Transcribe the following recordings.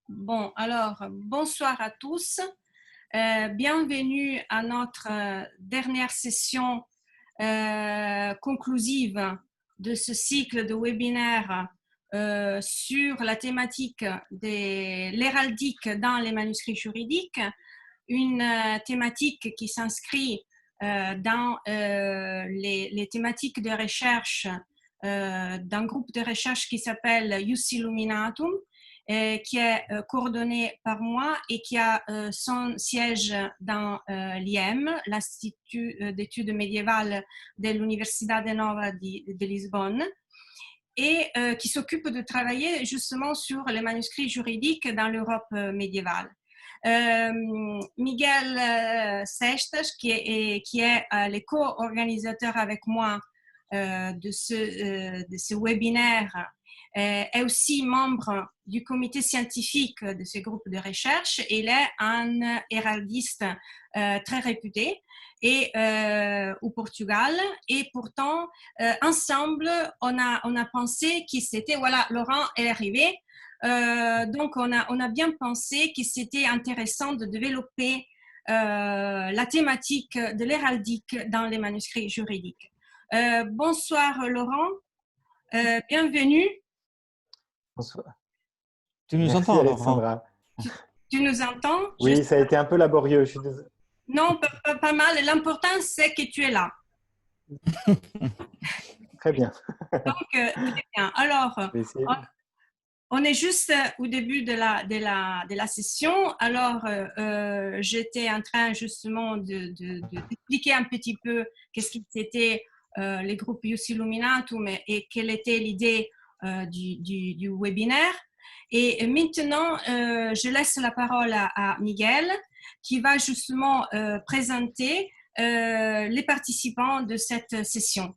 Bon, alors, bonsoir à tous. Bienvenue à notre dernière session conclusive de ce cycle de webinaires sur la thématique de l'héraldique dans les manuscrits juridiques, une thématique qui s'inscrit dans les thématiques de recherche d'un groupe de recherche qui s'appelle Ius Illuminatum, qui est coordonné par moi et qui a son siège dans l'IEM, l'Institut d'études médiévales de l'Universidade Nova de Lisbonne, et qui s'occupe de travailler justement sur les manuscrits juridiques dans l'Europe médiévale. Miguel Sestas, qui est le co-organisateur avec moi de ce webinaire, est aussi membre du comité scientifique de ce groupe de recherche. Il est un héraldiste très réputé et au Portugal, et pourtant ensemble on a pensé que c'était, voilà, Laurent est arrivé, donc on a bien pensé que c'était intéressant de développer la thématique de l'héraldique dans les manuscrits juridiques. Bonsoir Laurent, bienvenue. Bonsoir. Tu nous Merci entends, Laurent? Alexandra. Tu nous entends? Oui, ça a été un peu laborieux. Je suis désolé. Non, pas mal. L'important, c'est que tu es là. Très bien. Donc, très bien. Alors, on est juste au début de la session. Alors, j'étais en train justement d'expliquer un petit peu qu'est-ce qui était les groupes Ius Illuminatum et quelle était l'idée du webinaire. Et maintenant, je laisse la parole à Miguel, qui va justement présenter les participants de cette session.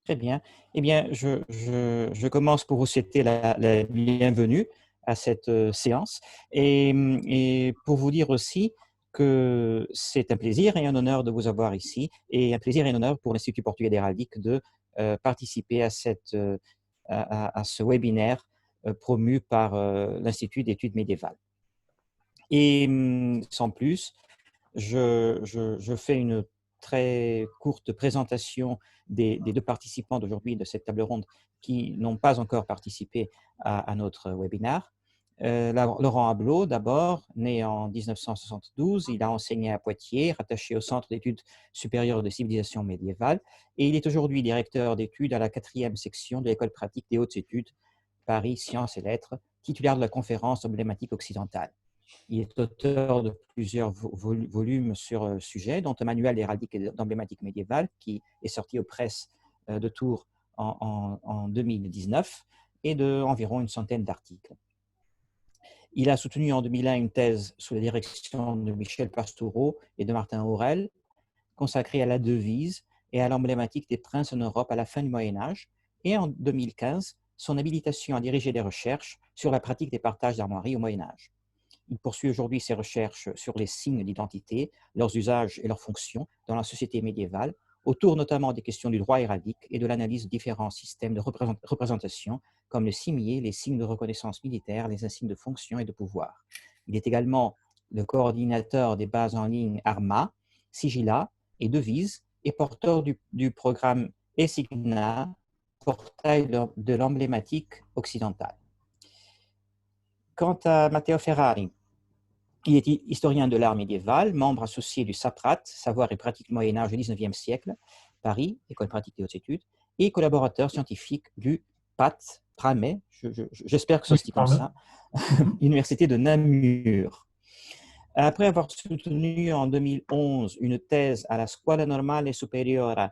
Très bien. Eh bien, je commence pour vous souhaiter la bienvenue à cette séance et pour vous dire aussi que c'est un plaisir et un honneur de vous avoir ici, et un plaisir et un honneur pour l'Institut portugais d'héraldique de participer à ce webinaire promu par l'Institut d'études médiévales. Et sans plus, je fais une très courte présentation des deux participants d'aujourd'hui de cette table ronde qui n'ont pas encore participé à notre webinaire. Laurent Ablot, d'abord, né en 1972, il a enseigné à Poitiers, rattaché au Centre d'études supérieures de civilisation médiévale, et il est aujourd'hui directeur d'études à la 4e section de l'École pratique des hautes études, Paris Sciences et Lettres, titulaire de la conférence emblématique occidentale. Il est auteur de plusieurs volumes sur le sujet, dont un manuel d'héraldique et d'emblématique médiévale qui est sorti aux presses de Tours en 2019, et d'environ une centaine d'articles. Il a soutenu en 2001 une thèse sous la direction de Michel Pastoureau et de Martin Aurel, consacrée à la devise et à l'emblématique des princes en Europe à la fin du Moyen-Âge, et en 2015, son habilitation à diriger des recherches sur la pratique des partages d'armoiries au Moyen-Âge. Il poursuit aujourd'hui ses recherches sur les signes d'identité, leurs usages et leurs fonctions dans la société médiévale, autour notamment des questions du droit héraldique et de l'analyse de différents systèmes de représentation, comme le cimier, les signes de reconnaissance militaire, les insignes de fonction et de pouvoir. Il est également le coordinateur des bases en ligne ARMA, Sigilla et Devise, et porteur du programme Esigna, portail de l'emblématique occidentale. Quant à Matteo Ferrari, il est historien de l'art médiéval, membre associé du SAPRAT, Savoir et pratique Moyen-Âge au XIXe siècle, Paris, École pratique des hautes études, et collaborateur scientifique du PAT, Pramet, j'espère que ça se dit comme ça, Université de Namur. Après avoir soutenu en 2011 une thèse à la Scuola Normale Superiore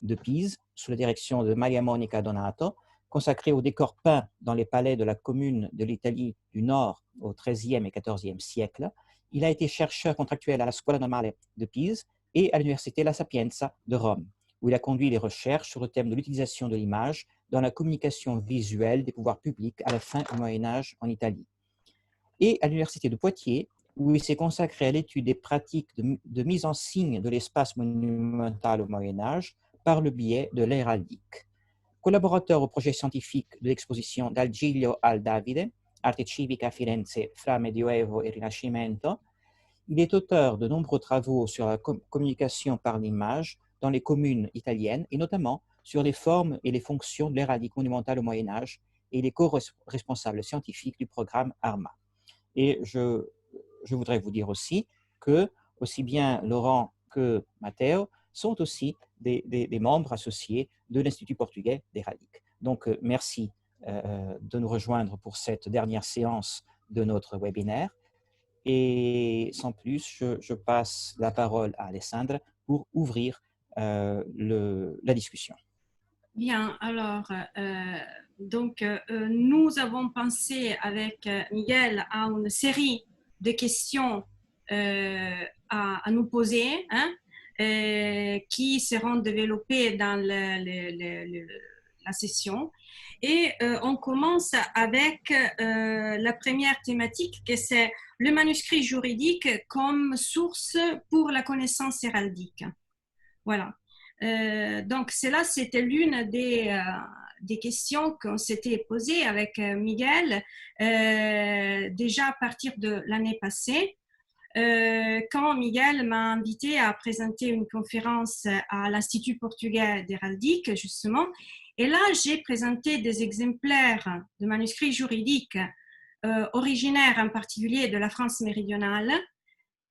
de Pise, sous la direction de Maria Monica Donato, consacrée au décor peint dans les palais de la commune de l'Italie du Nord au XIIIe et XIVe siècle, il a été chercheur contractuel à la Scuola Normale de Pise et à l'Université La Sapienza de Rome, où il a conduit les recherches sur le thème de l'utilisation de l'image dans la communication visuelle des pouvoirs publics à la fin du Moyen-Âge en Italie. Et à l'Université de Poitiers, où il s'est consacré à l'étude des pratiques de mise en signe de l'espace monumental au Moyen-Âge par le biais de l'héraldique. collaborateur au projet scientifique de l'exposition Dal Giglio al Davide, Arte civica a Firenze fra Medioevo e Rinascimento. Il est auteur de nombreux travaux sur la communication par l'image dans les communes italiennes et notamment sur les formes et les fonctions de l'héraldique monumentale au Moyen-Âge, et il est co-responsable scientifique du programme ARMA. Et je voudrais vous dire aussi que aussi bien Laurent que Matteo sont aussi des membres associés de l'Institut portugais d'héraldique. Donc, merci de nous rejoindre pour cette dernière séance de notre webinaire. Et sans plus, je passe la parole à Alessandra pour ouvrir la discussion. Bien, alors, nous avons pensé avec Miguel à une série de questions à nous poser, hein, qui seront développées dans la session. Et on commence avec la première thématique, que c'est le manuscrit juridique comme source pour la connaissance héraldique. Voilà. Donc, cela, c'était l'une des questions qu'on s'était posées avec Miguel déjà à partir de l'année passée, quand Miguel m'a invité à présenter une conférence à l'Institut portugais d'héraldique, justement. Et là, j'ai présenté des exemplaires de manuscrits juridiques originaires en particulier de la France méridionale,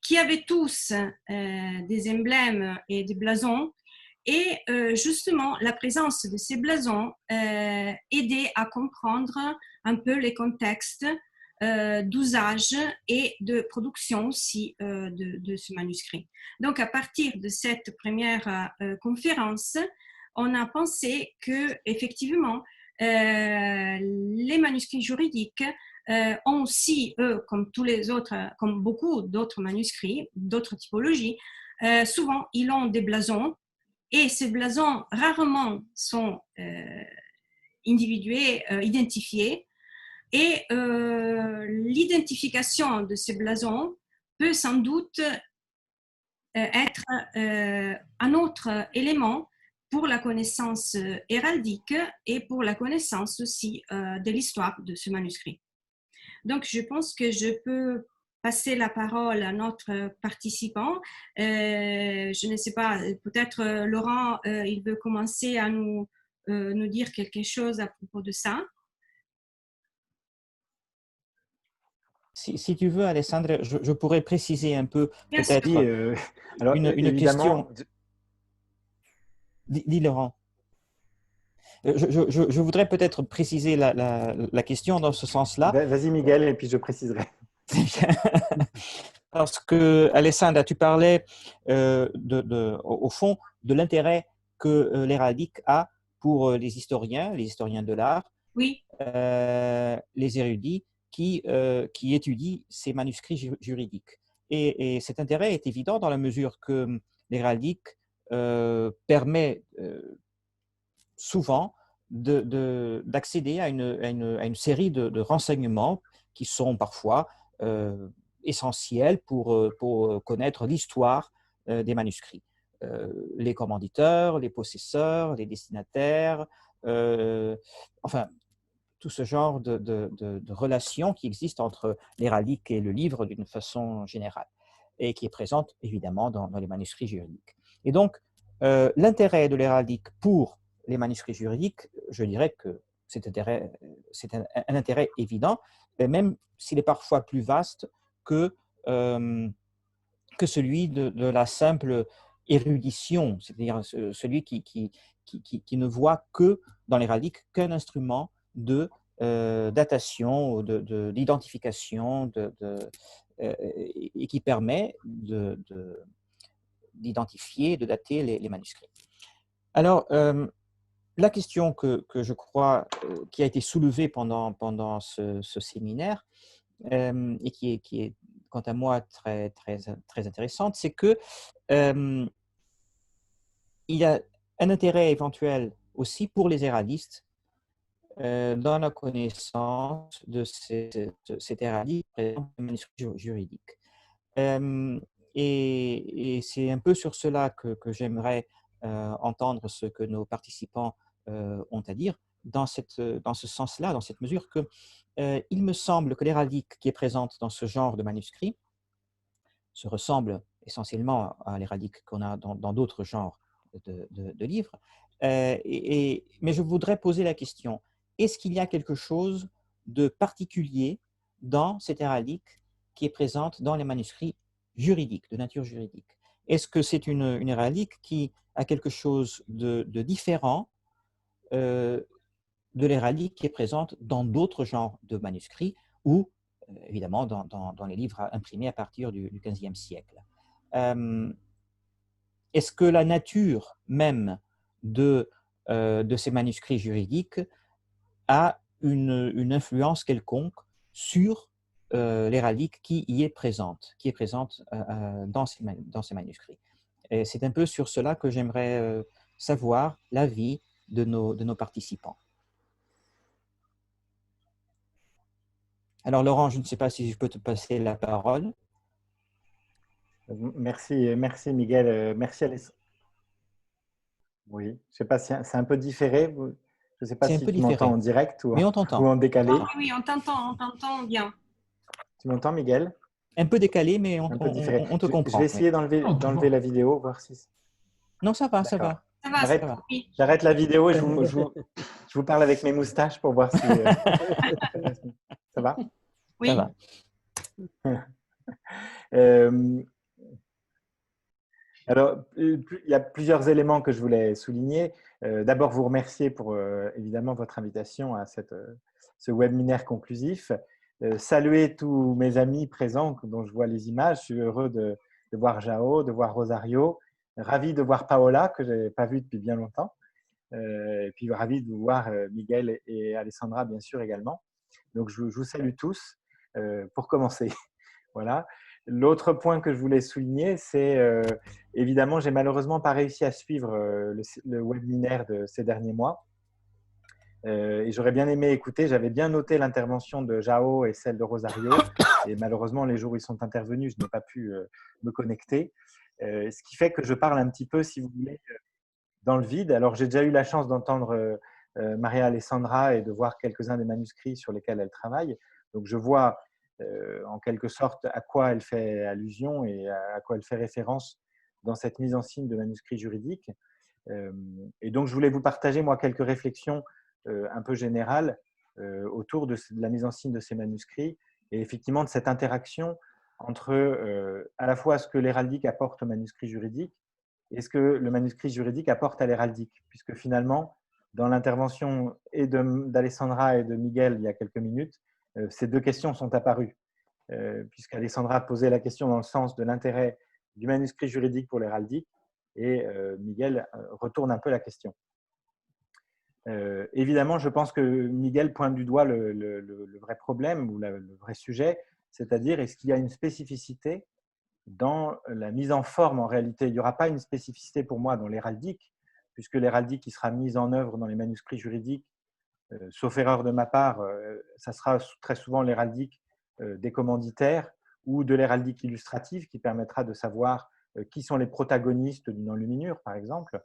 qui avaient tous des emblèmes et des blasons. Et justement, la présence de ces blasons aidait à comprendre un peu les contextes d'usage et de production aussi de ce manuscrit. Donc, à partir de cette première conférence, on a pensé que effectivement, les manuscrits juridiques ont aussi, eux, comme tous les autres, comme beaucoup d'autres manuscrits, d'autres typologies, souvent ils ont des blasons. Et ces blasons rarement sont individués, identifiés. Et l'identification de ces blasons peut sans doute être un autre élément pour la connaissance héraldique et pour la connaissance aussi de l'histoire de ce manuscrit. Donc, je pense que je peux passer la parole à notre participant. Je ne sais pas, peut-être Laurent, il veut commencer à nous dire quelque chose à propos de ça. Si tu veux, Alessandra, je pourrais préciser un peu peut-être une question. Dis Laurent. Je voudrais peut-être préciser la question dans ce sens-là. Vas-y Miguel, et puis je préciserai. Parce que, Alessandra, tu parlais au fond de l'intérêt que l'héraldique a pour les historiens de l'art, oui. Les érudits qui étudient ces manuscrits juridiques. Et cet intérêt est évident dans la mesure que l'héraldique permet souvent d'accéder à une série de renseignements qui sont parfois essentiels pour connaître l'histoire des manuscrits. Les commanditeurs, les possesseurs, les destinataires, enfin, tout ce genre de relations qui existent entre l'héraldique et le livre d'une façon générale, et qui est présente évidemment dans les manuscrits juridiques. Et donc, l'intérêt de l'héraldique pour les manuscrits juridiques, je dirais que c'est un intérêt évident, même s'il est parfois plus vaste que celui de la simple érudition, c'est-à-dire celui qui ne voit que dans l'héraldique qu'un instrument de datation, d'identification, et qui permet d'identifier, de dater les manuscrits. Alors, la question que je crois qui a été soulevée pendant ce séminaire, et qui est quant à moi très intéressante, c'est que il y a un intérêt éventuel aussi pour les héraldistes dans la connaissance de cet héraldique présent dans le manuscrit juridique. Et c'est un peu sur cela que j'aimerais entendre ce que nos participants ont à dire dans ce sens-là, dans cette mesure que il me semble que l'héraldique qui est présente dans ce genre de manuscrits se ressemble essentiellement à l'héraldique qu'on a dans d'autres genres de livres. Mais je voudrais poser la question, est-ce qu'il y a quelque chose de particulier dans cette héraldique qui est présente dans les manuscrits juridiques, de nature juridique? Est-ce que c'est une héraldique qui a quelque chose de différent de l'héraldique qui est présente dans d'autres genres de manuscrits ou évidemment dans les livres imprimés à partir du XVe siècle? Est-ce que la nature même de ces manuscrits juridiques a une influence quelconque sur l'héraldique qui y est présente, dans ces manuscrits? Et c'est un peu sur cela que j'aimerais savoir l'avis de nos participants. Alors Laurent, je ne sais pas si je peux te passer la parole. Merci, merci Miguel, merci Alessandra. Oui, je ne sais pas si c'est un peu différé. Je ne sais pas C'est un si peu tu m'entends différé, en direct mais on ou t'entend. en décalé. Oui, on t'entend bien. Tu m'entends, Miguel? Un peu décalé, mais Un peu différé. on te Je vais comprend. Oui. essayer d'enlever la vidéo, voir si. Non, ça va, ça D'accord. va. Ça va, J'arrête, Ça va. oui. j'arrête la vidéo et je vous parle avec mes moustaches pour voir si ça va. Oui. Ça va. Euh, Alors, il y a plusieurs éléments que je voulais souligner. D'abord, vous remercier pour évidemment votre invitation à ce webinaire conclusif. Saluer tous mes amis présents dont je vois les images. Je suis heureux de voir Jao, de voir Rosario. Ravi de voir Paola, que je n'avais pas vue depuis bien longtemps. Et puis ravi de vous voir Miguel et Alessandra, bien sûr, également. Donc, je vous salue tous pour commencer. Voilà. L'autre point que je voulais souligner, c'est évidemment, j'ai malheureusement pas réussi à suivre le webinaire de ces derniers mois. Et j'aurais bien aimé écouter. J'avais bien noté l'intervention de Jao et celle de Rosario. Et malheureusement, les jours où ils sont intervenus, je n'ai pas pu me connecter. Ce qui fait que je parle un petit peu, si vous voulez, dans le vide. Alors, j'ai déjà eu la chance d'entendre Maria Alessandra et de voir quelques-uns des manuscrits sur lesquels elle travaille. Donc, je vois en quelque sorte à quoi elle fait allusion et à quoi elle fait référence dans cette mise en signe de manuscrits juridiques. Et donc, je voulais vous partager, moi, quelques réflexions un peu générales autour de la mise en signe de ces manuscrits et effectivement de cette interaction entre à la fois ce que l'héraldique apporte au manuscrit juridique et ce que le manuscrit juridique apporte à l'héraldique, puisque finalement, dans l'intervention et d'Alessandra et de Miguel il y a quelques minutes, ces deux questions sont apparues, puisqu'Alessandra posait la question dans le sens de l'intérêt du manuscrit juridique pour l'héraldique, et Miguel retourne un peu la question. Évidemment, je pense que Miguel pointe du doigt le vrai problème ou le vrai sujet, c'est-à-dire est-ce qu'il y a une spécificité dans la mise en forme. En réalité, il n'y aura pas une spécificité pour moi dans l'héraldique, puisque l'héraldique qui sera mise en œuvre dans les manuscrits juridiques, sauf erreur de ma part, ça sera très souvent l'héraldique des commanditaires ou de l'héraldique illustrative qui permettra de savoir qui sont les protagonistes d'une enluminure, par exemple.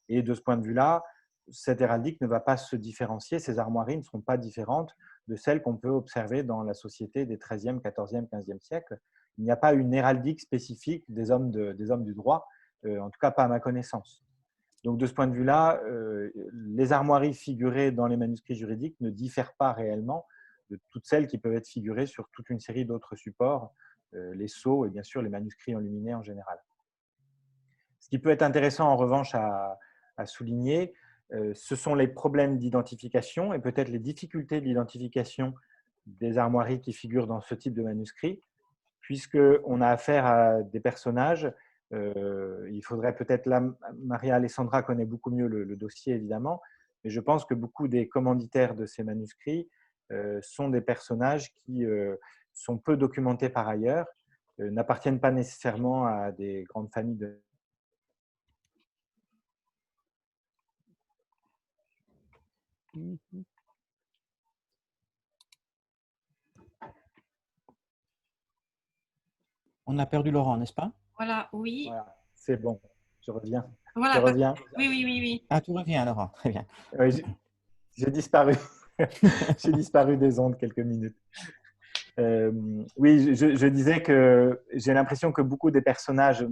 Et de ce point de vue-là, cette héraldique ne va pas se différencier, ces armoiries ne seront pas différentes de celles qu'on peut observer dans la société des XIIIe, XIVe, XVe siècles. Il n'y a pas une héraldique spécifique des hommes du droit, en tout cas pas à ma connaissance. Donc de ce point de vue-là, les armoiries figurées dans les manuscrits juridiques ne diffèrent pas réellement de toutes celles qui peuvent être figurées sur toute une série d'autres supports, les sceaux et bien sûr les manuscrits enluminés en général. Ce qui peut être intéressant en revanche à souligner, ce sont les problèmes d'identification et peut-être les difficultés d'identification des armoiries qui figurent dans ce type de manuscrits, puisqu'on a affaire à des personnages. Il faudrait peut-être, là, Maria Alessandra connaît beaucoup mieux le dossier évidemment, mais je pense que beaucoup des commanditaires de ces manuscrits sont des personnages qui sont peu documentés par ailleurs, n'appartiennent pas nécessairement à des grandes familles de. On a perdu Laurent, n'est-ce pas? Voilà, oui. Voilà, c'est bon. je reviens. Voilà. Je reviens. Oui, oui, oui, oui. Ah, tout revient, Laurent. Très bien. Oui, j'ai disparu. J'ai disparu des ondes quelques minutes. Oui, je disais que j'ai l'impression que beaucoup des personnages,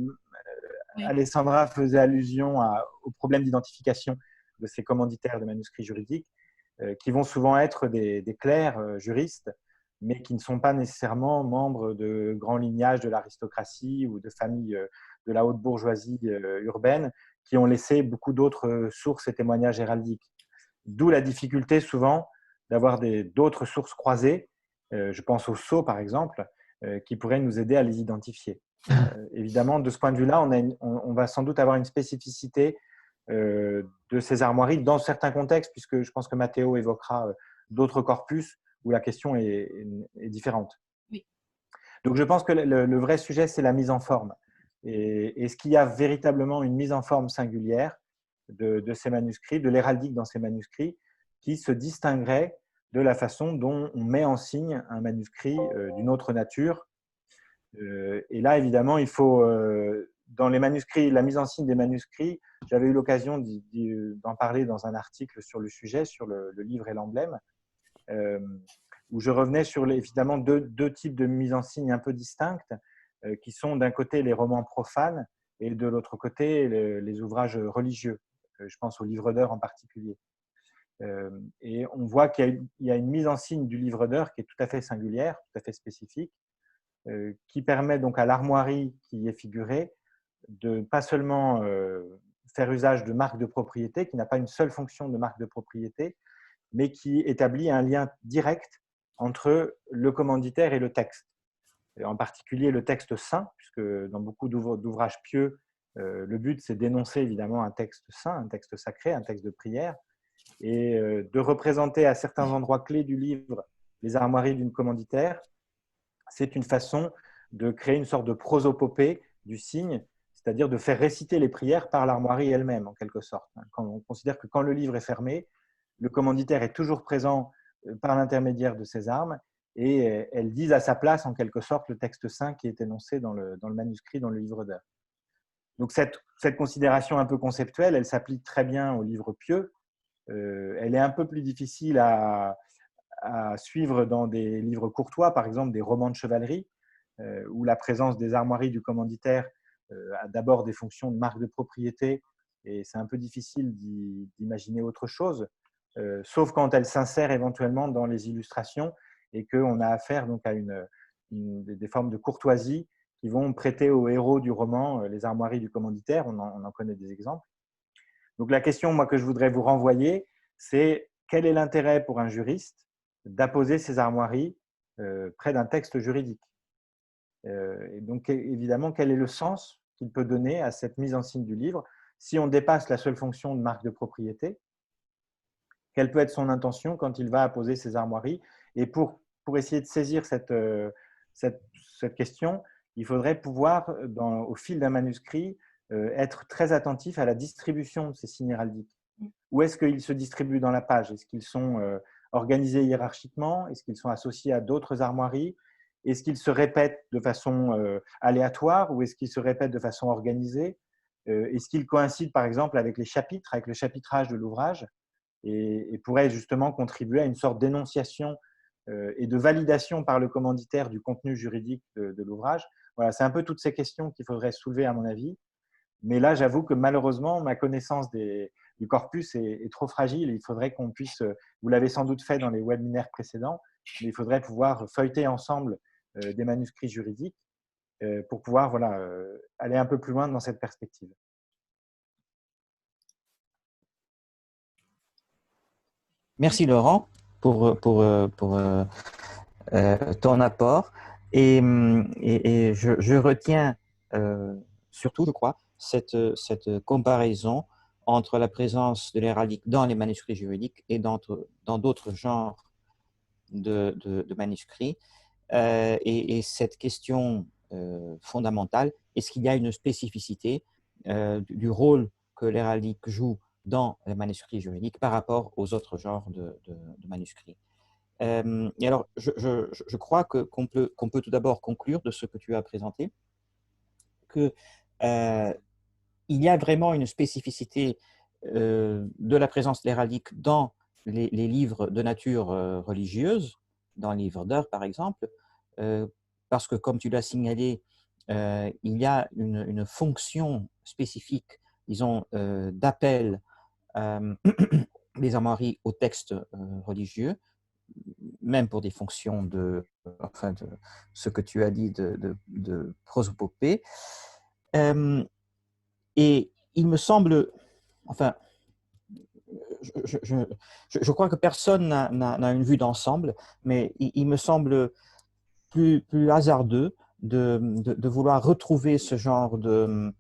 Oui. Alessandra faisait allusion au problème d'identification de ces commanditaires de manuscrits juridiques, qui vont souvent être des clercs juristes, mais qui ne sont pas nécessairement membres de grands lignages de l'aristocratie ou de familles de la haute bourgeoisie urbaine, qui ont laissé beaucoup d'autres sources et témoignages héraldiques. D'où la difficulté souvent d'avoir d'autres sources croisées. Je pense aux sceaux, par exemple, qui pourraient nous aider à les identifier. Évidemment, de ce point de vue-là, on va sans doute avoir une spécificité de ces armoiries dans certains contextes, puisque je pense que Matteo évoquera d'autres corpus où la question est différente. Oui. Donc, je pense que le vrai sujet, c'est la mise en forme. Et est-ce qu'il y a véritablement une mise en forme singulière de ces manuscrits, de l'héraldique dans ces manuscrits, qui se distinguerait de la façon dont on met en signe un manuscrit d'une autre nature. Et là, évidemment, il faut, dans les manuscrits, la mise en signe des manuscrits, j'avais eu l'occasion d'en parler dans un article sur le sujet, sur le livre et l'emblème, où je revenais sur évidemment deux types de mise en signe un peu distinctes, qui sont d'un côté les romans profanes et de l'autre côté les ouvrages religieux. Je pense au livre d'heures en particulier. Et on voit qu'il y a une mise en signe du livre d'heures qui est tout à fait singulière, tout à fait spécifique, qui permet donc à l'armoirie qui est figurée de pas seulement faire usage de marque de propriété, qui n'a pas une seule fonction de marque de propriété, mais qui établit un lien direct entre le commanditaire et le texte. Et en particulier le texte saint, puisque dans beaucoup d'ouvrages pieux, le but c'est d'énoncer évidemment un texte saint, un texte sacré, un texte de prière, et de représenter à certains endroits clés du livre les armoiries d'une commanditaire. C'est une façon de créer une sorte de prosopopée du signe, c'est-à-dire de faire réciter les prières par l'armoirie elle-même, en quelque sorte. Quand on considère que quand le livre est fermé, le commanditaire est toujours présent par l'intermédiaire de ses armes, et elles disent à sa place, en quelque sorte, le texte saint qui est énoncé dans le manuscrit, dans le livre d'heures. Donc cette considération un peu conceptuelle, elle s'applique très bien au livre pieux. Elle est un peu plus difficile à suivre dans des livres courtois, par exemple des romans de chevalerie, où la présence des armoiries du commanditaire a d'abord des fonctions de marque de propriété, et c'est un peu difficile d'imaginer autre chose, sauf quand elle s'insère éventuellement dans les illustrations et qu'on a affaire donc à des formes de courtoisie qui vont prêter aux héros du roman les armoiries du commanditaire. On en connaît des exemples. Donc la question, moi, que je voudrais vous renvoyer, c'est quel est l'intérêt pour un juriste d'apposer ses armoiries près d'un texte juridique. Et donc, évidemment, quel est le sens qu'il peut donner à cette mise en signe du livre si on dépasse la seule fonction de marque de propriété? Quelle peut être son intention quand il va apposer ses armoiries? Et pour essayer de saisir cette question, il faudrait pouvoir, au fil d'un manuscrit, être très attentif à la distribution de ces signes héraldiques. Où est-ce qu'ils se distribuent dans la page? Est-ce qu'ils sont organisés hiérarchiquement? Est-ce qu'ils sont associés à d'autres armoiries? Est-ce qu'ils se répètent de façon aléatoire ou est-ce qu'ils se répètent de façon organisée? Est-ce qu'ils coïncident par exemple avec les chapitres, avec le chapitrage de l'ouvrage et pourraient justement contribuer à une sorte d'énonciation et de validation par le commanditaire du contenu juridique de l'ouvrage? Voilà, c'est un peu toutes ces questions qu'il faudrait soulever à mon avis. Mais là, j'avoue que malheureusement, ma connaissance du corpus est trop fragile. Il faudrait qu'on puisse, vous l'avez sans doute fait dans les webinaires précédents, mais il faudrait pouvoir feuilleter ensemble des manuscrits juridiques pour pouvoir aller un peu plus loin dans cette perspective. Merci Laurent pour ton apport. Et je retiens surtout, je crois, cette comparaison entre la présence de l'héraldique dans les manuscrits juridiques et dans d'autres genres de manuscrits. Et cette question fondamentale, est-ce qu'il y a une spécificité du rôle que l'héraldique joue dans les manuscrits juridiques par rapport aux autres genres de manuscrits? Et alors, je crois qu'on peut tout d'abord conclure de ce que tu as présenté que il y a vraiment une spécificité de la présence de l'héraldique dans les livres de nature religieuse, dans les livres d'heures par exemple, parce que comme tu l'as signalé, il y a une fonction spécifique, disons, d'appel des armoiries aux textes religieux, même pour des fonctions enfin de ce que tu as dit de prosopopée. Et il me semble, enfin, je crois que personne n'a une vue d'ensemble, mais il me semble plus hasardeux de vouloir retrouver ce genre de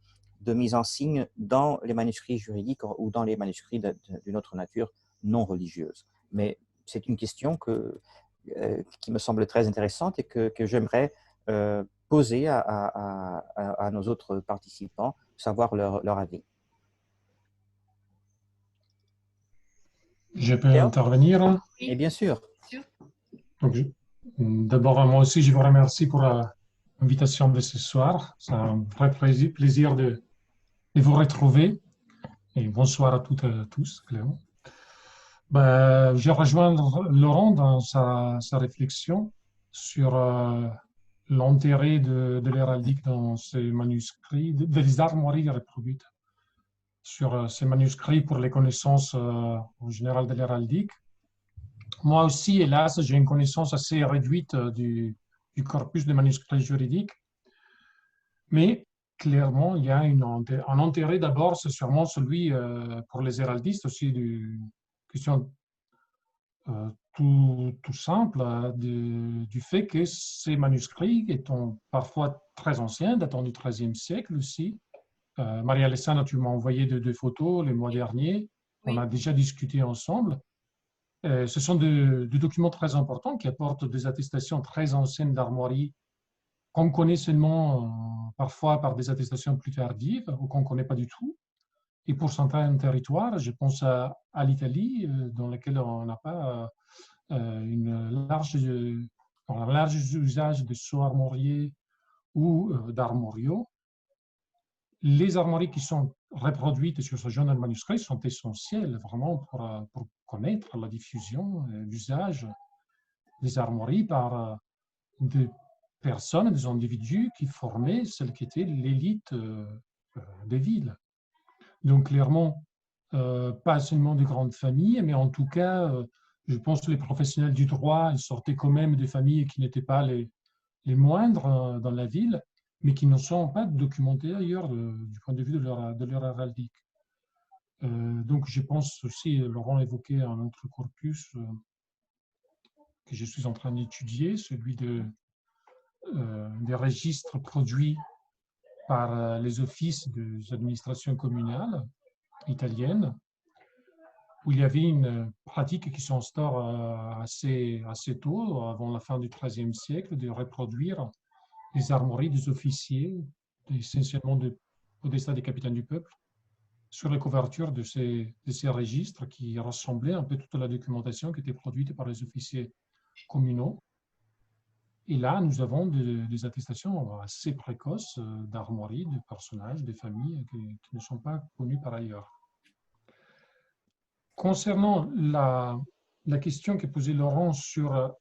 mise en signe dans les manuscrits juridiques ou dans les manuscrits d'une autre nature non religieuse. Mais c'est une question qui me semble très intéressante et que j'aimerais poser à nos autres participants, savoir leur avis. Je peux Théo? intervenir? Et bien sûr. Donc, d'abord, moi aussi, je vous remercie pour l'invitation de ce soir. C'est un vrai plaisir de vous retrouver. Et bonsoir à toutes et à tous, Clément. Ben, je rejoins Laurent dans sa réflexion sur l'intérêt de l'héraldique dans ces manuscrits, des armoiries reproduites, sur ces manuscrits pour les connaissances en général de l'héraldique. Moi aussi, hélas, j'ai une connaissance assez réduite du corpus des manuscrits juridiques, mais clairement, il y a un intérêt d'abord, c'est sûrement celui pour les héraldistes aussi, question tout simple du fait que ces manuscrits étant parfois très anciens, datant du XIIIe siècle aussi. Maria-Alessandra, tu m'as envoyé deux photos le mois dernier, on a déjà discuté ensemble. Ce sont des documents très importants qui apportent des attestations très anciennes d'armoiries qu'on connaît seulement parfois par des attestations plus tardives ou qu'on ne connaît pas du tout. Et pour certains territoires, je pense à l'Italie, dans laquelle on n'a pas un large usage de sceaux armoriés ou d'armoriaux. Les armoiries qui sont reproduites sur ce genre de manuscrits sont essentielles vraiment pour connaître la diffusion, l'usage des armoiries par des personnes, des individus qui formaient celle qui était l'élite des villes. Donc clairement, pas seulement des grandes familles, mais en tout cas, je pense que les professionnels du droit, ils sortaient quand même des familles qui n'étaient pas les moindres dans la ville, mais qui ne sont pas documentés ailleurs du point de vue de leur héraldique. Donc je pense aussi, Laurent évoquait un autre corpus que je suis en train d'étudier, celui des registres produits par les offices des administrations communales italiennes, où il y avait une pratique qui s'instaure assez tôt, avant la fin du XIIIe siècle, de reproduire les armoiries des officiers, essentiellement des podestats des capitaines du peuple, sur les couvertures de ces registres qui rassemblaient un peu toute la documentation qui était produite par les officiers communaux. Et là, nous avons des attestations assez précoces d'armoiries, de personnages, de familles qui ne sont pas connues par ailleurs. Concernant la question que posait Laurent sur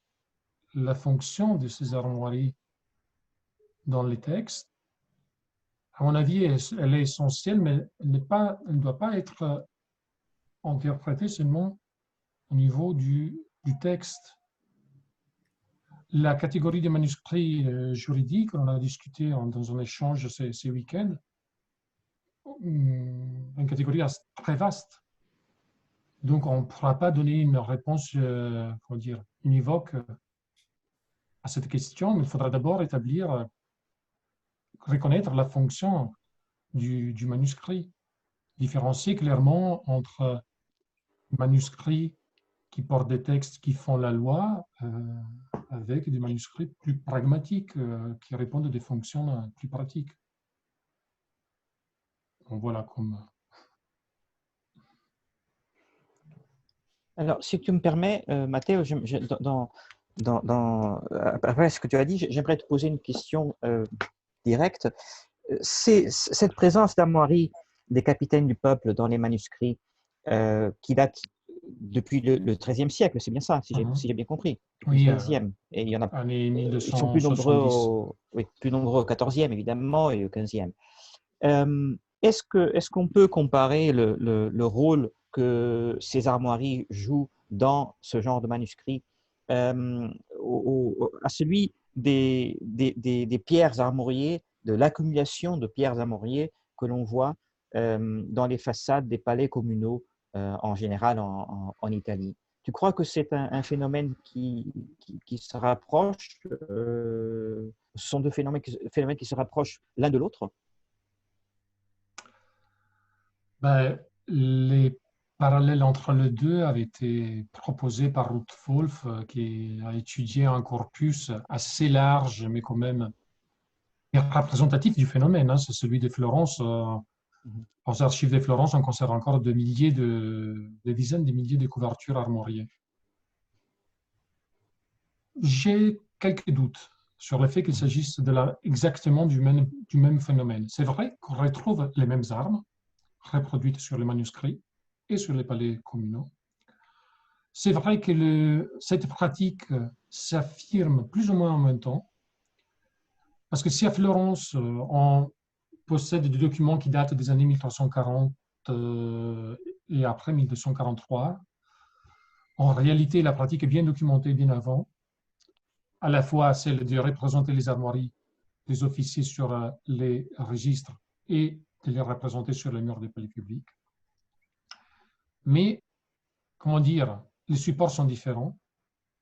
la fonction de ces armoiries dans les textes, à mon avis, elle est essentielle, mais elle ne doit pas être interprétée seulement au niveau du texte. La catégorie des manuscrits juridiques, on en a discuté dans un échange ces week-ends, une catégorie très vaste. Donc, on ne pourra pas donner une réponse univoque à cette question, mais il faudra d'abord reconnaître la fonction du manuscrit, différencier clairement entre manuscrits qui portent des textes qui font la loi avec des manuscrits plus pragmatiques qui répondent à des fonctions plus pratiques. Donc voilà comme... Alors, si tu me permets, Matteo, après ce que tu as dit, j'aimerais te poser une question directe. Cette présence d'armoiries des capitaines du peuple dans les manuscrits qui datent depuis le XIIIe siècle, c'est bien ça, si j'ai bien compris, depuis Oui, le XIIIe. Et il y en a, année ils sont plus nombreux 1270. oui, plus nombreux au XIVe, évidemment, et au XVe. Est-ce qu'on peut comparer le rôle que ces armoiries jouent dans ce genre de manuscrits à celui des pierres armoriées, de l'accumulation de pierres armoriées que l'on voit dans les façades des palais communaux en général en Italie? Tu crois que c'est un phénomène qui se rapproche ce sont deux phénomènes qui se rapprochent l'un de l'autre? Ben, les parallèles entre les deux avaient été proposés par Ruth Wolff, qui a étudié un corpus assez large, mais quand même représentatif du phénomène. Hein. C'est celui de Florence. Aux archives de Florence, on conserve encore des dizaines de milliers de couvertures armoriées. J'ai quelques doutes sur le fait qu'il s'agisse exactement du même phénomène. C'est vrai qu'on retrouve les mêmes armes reproduites sur les manuscrits et sur les palais communaux. C'est vrai que cette pratique s'affirme plus ou moins en même temps, parce que si à Florence, on possède des documents qui datent des années 1340 et après 1243, en réalité, la pratique est bien documentée bien avant, à la fois celle de représenter les armoiries des officiers sur les registres et de les représenter sur les murs des palais publics. Mais, comment dire, les supports sont différents,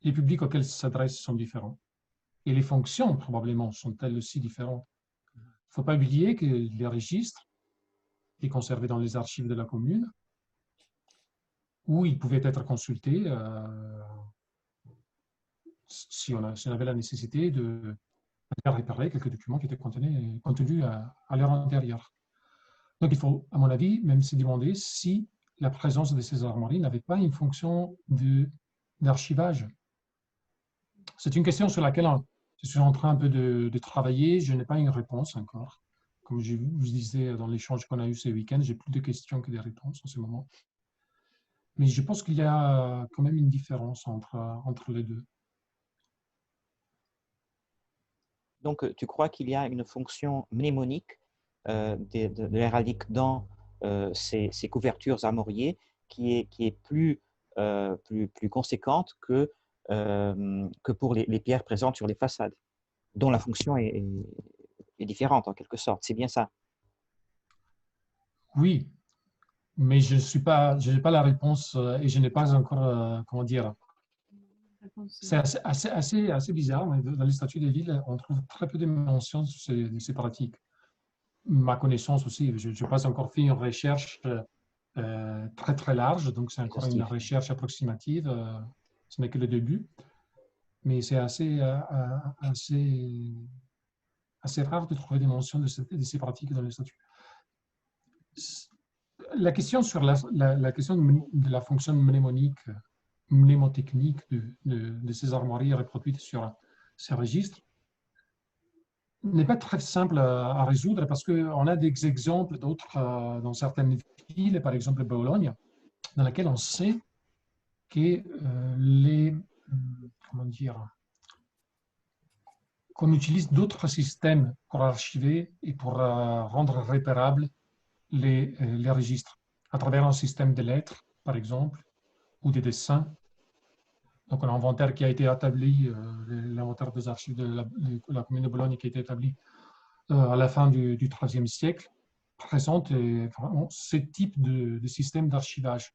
les publics auxquels ça s'adresse sont différents, et les fonctions, probablement, sont elles aussi différentes. Il ne faut pas oublier que les registres étaient conservés dans les archives de la commune, où ils pouvaient être consultés si on avait la nécessité de réparer quelques documents qui étaient contenus à leur intérieur. Donc il faut, à mon avis, même se demander si la présence de ces armoiries n'avait pas une fonction d'archivage. C'est une question sur laquelle je suis en train un peu de travailler. Je n'ai pas une réponse encore. Comme je vous disais dans l'échange qu'on a eu ce week-end, j'ai plus de questions que des réponses en ce moment. Mais je pense qu'il y a quand même une différence entre les deux. Donc, tu crois qu'il y a une fonction mnémonique de l'héraldique dans ces couvertures armoriées qui est plus conséquente que pour les pierres présentes sur les façades, dont la fonction est différente en quelque sorte. C'est bien ça? Oui, mais je n'ai pas la réponse et je n'ai pas encore, comment dire, c'est assez bizarre, mais dans les statuts des villes, on trouve très peu de mentions de ces pratiques. Ma connaissance aussi, je n'ai pas encore fait une recherche très très large, donc c'est encore une recherche approximative, ce n'est que le début, mais c'est assez rare de trouver des mentions de ces pratiques dans les statuts. La question sur la question de la fonction mnémotechnique de ces armoiries reproduites sur ces registres n'est pas très simple à résoudre parce qu'on a des exemples d'autres dans certaines villes, par exemple Bologne, dans laquelle on sait que qu'on utilise d'autres systèmes pour archiver et pour rendre réparables les registres à travers un système de lettres, par exemple, ou des dessins. Donc, un inventaire qui a été établi, l'inventaire des archives de la commune de Bologne qui a été établi à la fin du XIIIe siècle, présente vraiment ce type de système d'archivage.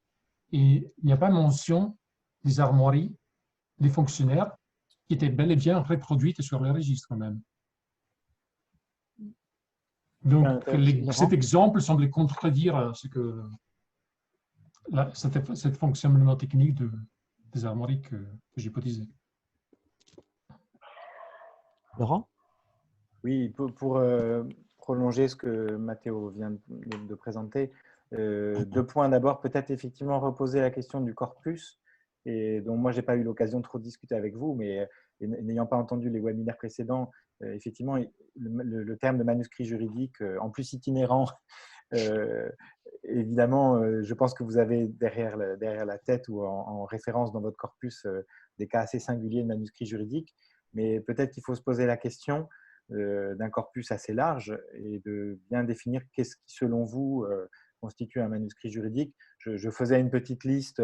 Et il n'y a pas mention des armoiries, des fonctionnaires qui étaient bel et bien reproduites sur les registres quand même. Donc, cet exemple semble contredire ce que cette fonctionnement technique des armoiries que j'hypothésais. Laurent? Oui, pour prolonger ce que Matteo vient de présenter, deux points. D'abord, peut-être effectivement reposer la question du corpus, et dont moi, je n'ai pas eu l'occasion de trop discuter avec vous, mais n'ayant pas entendu les webinaires précédents, effectivement, le terme de manuscrit juridique, en plus itinérant, Évidemment, je pense que vous avez derrière la tête ou en référence dans votre corpus des cas assez singuliers de manuscrits juridiques, mais peut-être qu'il faut se poser la question d'un corpus assez large et de bien définir qu'est-ce qui, selon vous, constitue un manuscrit juridique. Je faisais une petite liste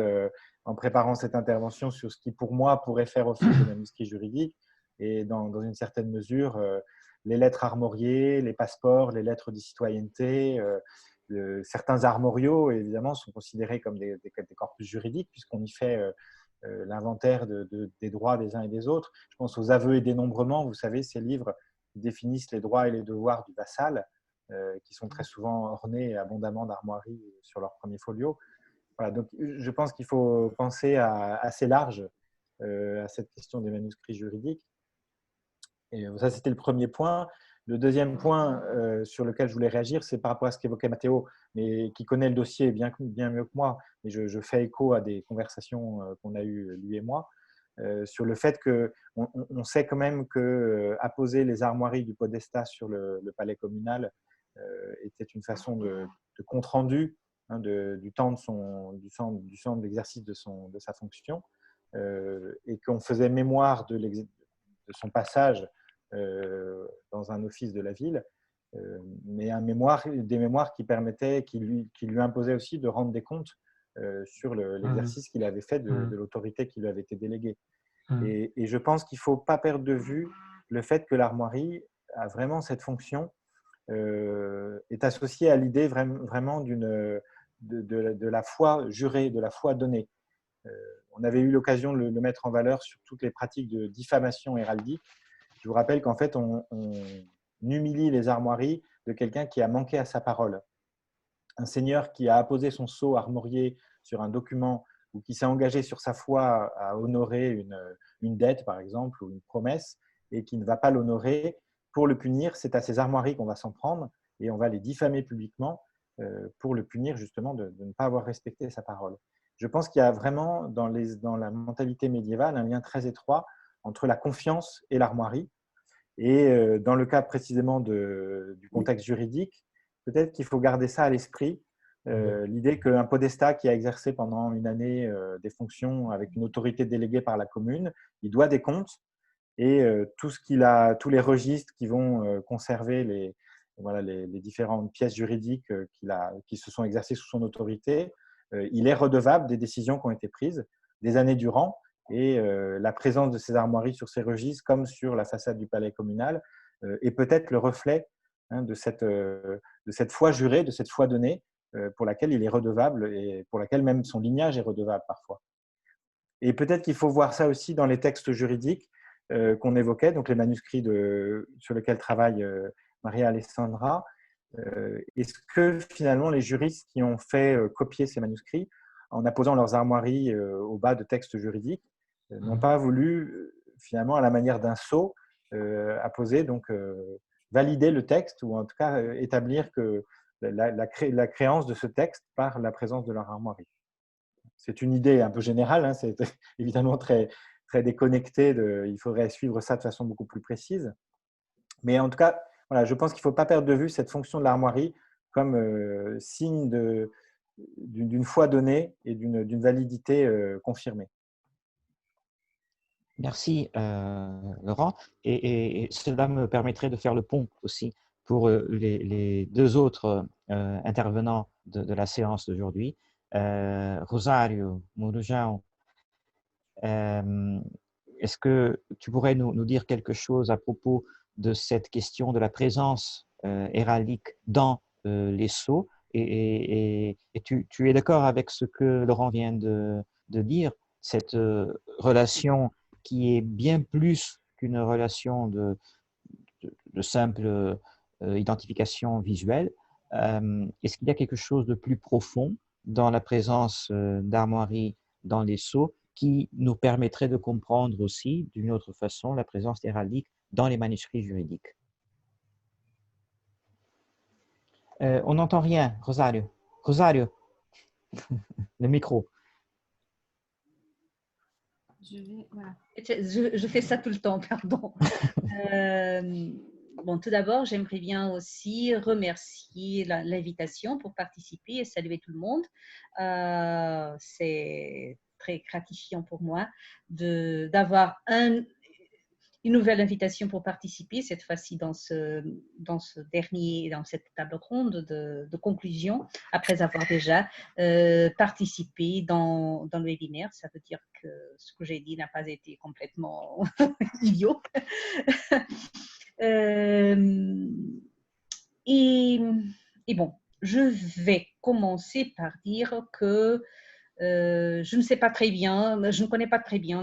en préparant cette intervention sur ce qui, pour moi, pourrait faire office de manuscrit juridique et dans une certaine mesure, les lettres armoriées, les passeports, les lettres de citoyenneté, certains armoriaux, évidemment, sont considérés comme des corpus juridiques puisqu'on y fait l'inventaire des droits des uns et des autres. Je pense aux aveux et dénombrements, vous savez, ces livres qui définissent les droits et les devoirs du vassal, qui sont très souvent ornés abondamment d'armoiries sur leur premier folio. Voilà, donc je pense qu'il faut penser assez large à cette question des manuscrits juridiques. Et ça, c'était le premier point. Le deuxième point sur lequel je voulais réagir, c'est par rapport à ce qu'évoquait Matteo, mais qui connaît le dossier bien mieux que moi. Et je fais écho à des conversations qu'on a eues, lui et moi, sur le fait qu'on sait quand même qu'apposer les armoiries du podestat sur le palais communal était une façon de compte rendu du temps d'exercice de sa fonction, et qu'on faisait mémoire de son passage dans un office de la ville, mais des mémoires qui lui imposaient aussi de rendre des comptes sur l'exercice qu'il avait fait de l'autorité qui lui avait été déléguée. Et je pense qu'il ne faut pas perdre de vue le fait que l'armoirie a vraiment cette fonction, est associée à l'idée vraiment de la foi jurée, de la foi donnée. On avait eu l'occasion de le mettre en valeur sur toutes les pratiques de diffamation héraldique. Je vous rappelle qu'en fait, on humilie les armoiries de quelqu'un qui a manqué à sa parole. Un seigneur qui a apposé son sceau armorié sur un document ou qui s'est engagé sur sa foi à honorer une dette, par exemple, ou une promesse, et qui ne va pas l'honorer, pour le punir, c'est à ces armoiries qu'on va s'en prendre et on va les diffamer publiquement pour le punir justement de ne pas avoir respecté sa parole. Je pense qu'il y a vraiment dans la mentalité médiévale un lien très étroit entre la confiance et l'armoirie. Et dans le cas précisément du contexte juridique, peut-être qu'il faut garder ça à l'esprit, l'idée qu'un podestat qui a exercé pendant une année des fonctions avec une autorité déléguée par la commune, il doit des comptes, et tous les registres qui vont conserver les différentes pièces juridiques qui se sont exercées sous son autorité, il est redevable des décisions qui ont été prises des années durant. Et la présence de ces armoiries sur ces registres, comme sur la façade du palais communal, est peut-être le reflet de cette foi jurée, de cette foi donnée, pour laquelle il est redevable et pour laquelle même son lignage est redevable parfois. Et peut-être qu'il faut voir ça aussi dans les textes juridiques qu'on évoquait, donc les manuscrits sur lesquels travaille Maria Alessandra. Est-ce que finalement les juristes qui ont fait copier ces manuscrits en apposant leurs armoiries au bas de textes juridiques n'ont pas voulu, finalement, à la manière d'un sceau, apposer, donc valider le texte, ou en tout cas établir que la créance de ce texte par la présence de leur armoirie. C'est une idée un peu générale, c'est évidemment très, très déconnecté, il faudrait suivre ça de façon beaucoup plus précise. Mais en tout cas, voilà, je pense qu'il ne faut pas perdre de vue cette fonction de l'armoirie comme signe d'une foi donnée et d'une validité confirmée. Merci, Laurent. Et cela me permettrait de faire le pont aussi pour les deux autres intervenants de la séance d'aujourd'hui. Rosario Murujão, est-ce que tu pourrais nous dire quelque chose à propos de cette question de la présence héraldique dans les sceaux? Et tu es d'accord avec ce que Laurent vient de dire, cette relation qui est bien plus qu'une relation de simple identification visuelle. Est-ce qu'il y a quelque chose de plus profond dans la présence d'armoiries dans les sceaux qui nous permettrait de comprendre aussi, d'une autre façon, la présence héraldique dans les manuscrits juridiques? On n'entend rien, Rosario. Rosario, le micro. Voilà. Je fais ça tout le temps, pardon. bon, tout d'abord, j'aimerais bien aussi remercier l'invitation pour participer et saluer tout le monde. C'est très gratifiant pour moi d'avoir une nouvelle invitation pour participer, cette fois-ci dans cette table ronde de conclusion, après avoir déjà participé dans le webinaire. Ça veut dire que ce que j'ai dit n'a pas été complètement idiot. Et bon, je vais commencer par dire que je ne sais pas très bien, je ne connais pas très bien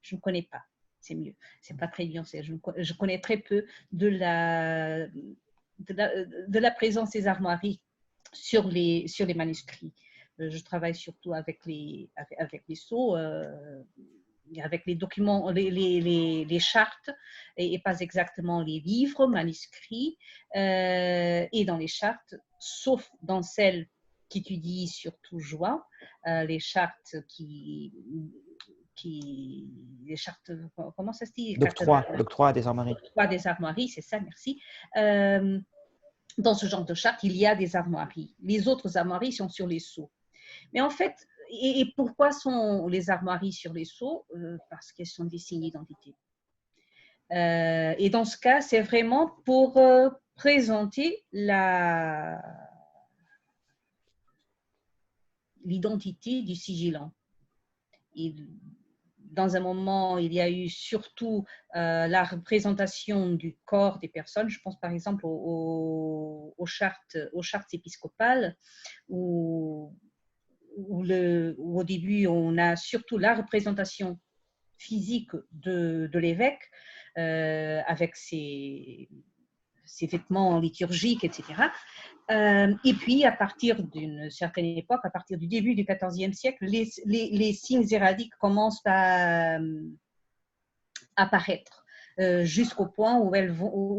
je ne connais pas, c'est mieux, c'est pas très bien, je connais très peu de la présence des armoiries sur les manuscrits. Je travaille surtout avec les sceaux, avec les documents, les chartes, et pas exactement les livres manuscrits. Et dans les chartes, sauf dans celles qu'étudie surtout Joie, les chartes les chartes, comment ça se dit? L'octroi des armoiries. L'octroi des armoiries, c'est ça, merci. Dans ce genre de charte, il y a des armoiries. Les autres armoiries sont sur les sceaux. Mais en fait, et pourquoi sont les armoiries sur les sceaux? Parce qu'elles sont des signes d'identité. Et dans ce cas, c'est vraiment pour présenter l'identité du sigilant. Dans un moment, il y a eu surtout la représentation du corps des personnes. Je pense par exemple aux chartes épiscopales, où au début, on a surtout la représentation physique de l'évêque avec ses vêtements liturgiques, etc. Et puis, à partir d'une certaine époque, à partir du début du XIVe siècle, les signes héraldiques commencent à apparaître jusqu'au point où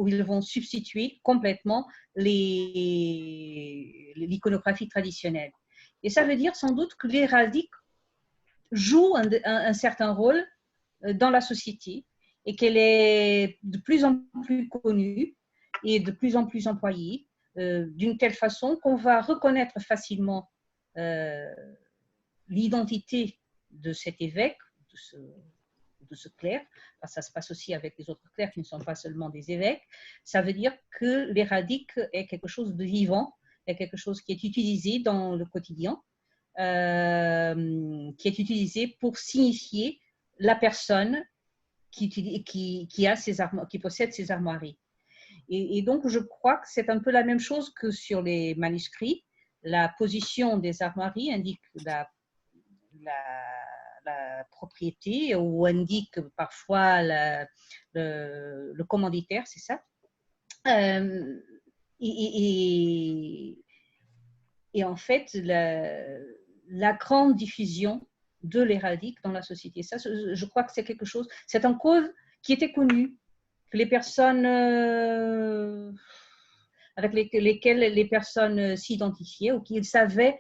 ils vont substituer complètement l'iconographie traditionnelle. Et ça veut dire sans doute que l'héraldique joue un certain rôle dans la société et qu'elle est de plus en plus connue et de plus en plus employée d'une telle façon qu'on va reconnaître facilement l'identité de cet évêque, de ce clerc. Enfin, ça se passe aussi avec les autres clercs qui ne sont pas seulement des évêques. Ça veut dire que l'héraldique est quelque chose de vivant, est quelque chose qui est utilisé dans le quotidien, qui est utilisé pour signifier la personne qui possède ces armoiries. Et donc, je crois que c'est un peu la même chose que sur les manuscrits. La position des armoiries indique la propriété, ou indique parfois le commanditaire, c'est ça. Et en fait, la grande diffusion de l'héraldique dans la société, ça, je crois que c'est quelque chose, c'est un cause qui était connu, que les personnes avec lesquelles les personnes s'identifiaient, ou qu'ils savaient,